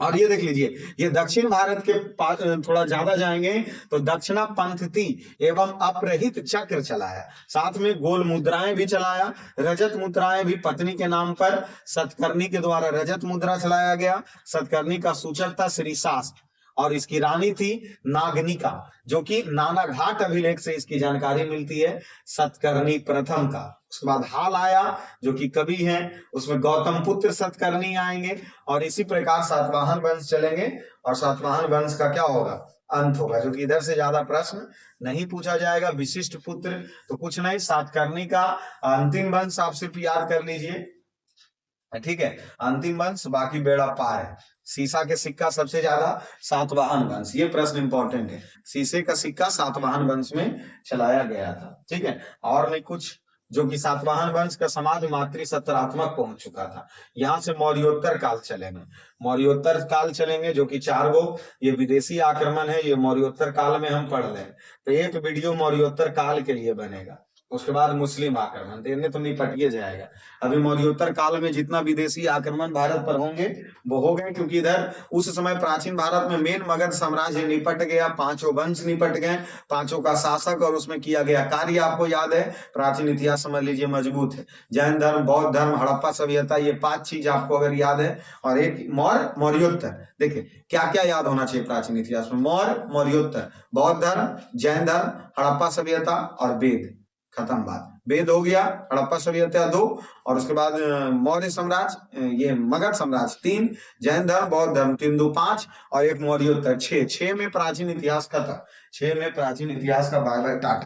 और ये देख लीजिए, ये दक्षिण भारत के थोड़ा ज्यादा जाएंगे तो दक्षिणा पंथती एवं अपरहित चक्र चलाया, साथ में गोल मुद्राएं भी चलाया, रजत मुद्राएं भी पत्नी के नाम पर सतकर्णी के द्वारा रजत मुद्रा चलाया गया। सतकर्णी का सूचक था श्रीशास्त्र, और इसकी रानी थी नागनिका जो कि नाना घाट अभिलेख से इसकी जानकारी मिलती है सतकर्णी प्रथम का। उसके बाद हाल आया जो कि कवि हैं, उसमें गौतम पुत्र सतकर्णी आएंगे, और इसी प्रकार सातवाहन वंश चलेंगे, और सातवाहन वंश का क्या होगा, अंत होगा, जो कि इधर से ज्यादा प्रश्न नहीं पूछा जाएगा। विशिष्ट पुत्र तो कुछ नहीं, सातकर्णी का अंतिम वंश आप सिर्फ याद कर लीजिए, ठीक है, अंतिम वंश, बाकी बेड़ा पार है। सीसा के सिक्का सबसे ज्यादा सातवाहन वंश, ये प्रश्न इंपॉर्टेंट है, शीशे का सिक्का सातवाहन वंश में चलाया गया था, ठीक है। और नहीं कुछ, जो कि सातवाहन वंश का समाज मातृ सत्रात्मक पहुंच चुका था। यहाँ से मौर्योत्तर काल चलेंगे, मौर्योत्तर काल चलेंगे जो कि 4 गो ये विदेशी आक्रमण है, ये मौर्योत्तर काल में हम पढ़ रहे हैं, तो एक वीडियो मौर्योत्तर काल के लिए बनेगा। उसके बाद मुस्लिम आक्रमण, देने तो निपटिए जाएगा। अभी मौर्योत्तर काल में जितना विदेशी आक्रमण भारत पर होंगे वो हो गए, क्योंकि इधर उस समय प्राचीन भारत में मेन मगध साम्राज्य निपट गया, 5 वंश निपट गए, 5 का शासक, और उसमें किया गया कार्य आपको याद है, प्राचीन इतिहास समझ लीजिए मजबूत है। जैन धर्म, बौद्ध धर्म, हड़प्पा सभ्यता, ये 5 चीज आपको अगर याद है, और एक मौर्योत्तर। देखिए क्या क्या याद होना चाहिए प्राचीन इतिहास में, मौर्योत्तर, बौद्ध धर्म, जैन धर्म, हड़प्पा सभ्यता और वेद, खत्म बात। वेद हो गया, हड़प्पा सभ्यता 2, और उसके बाद मौर्य साम्राज्य, ये मगध साम्राज्य 3, जैन धर्म, बौद्ध धर्म 3 2 5, और एक मौर्योत्तर 6 में प्राचीन इतिहास खत्म। 6 में प्राचीन इतिहास का बाय बाय टाटा।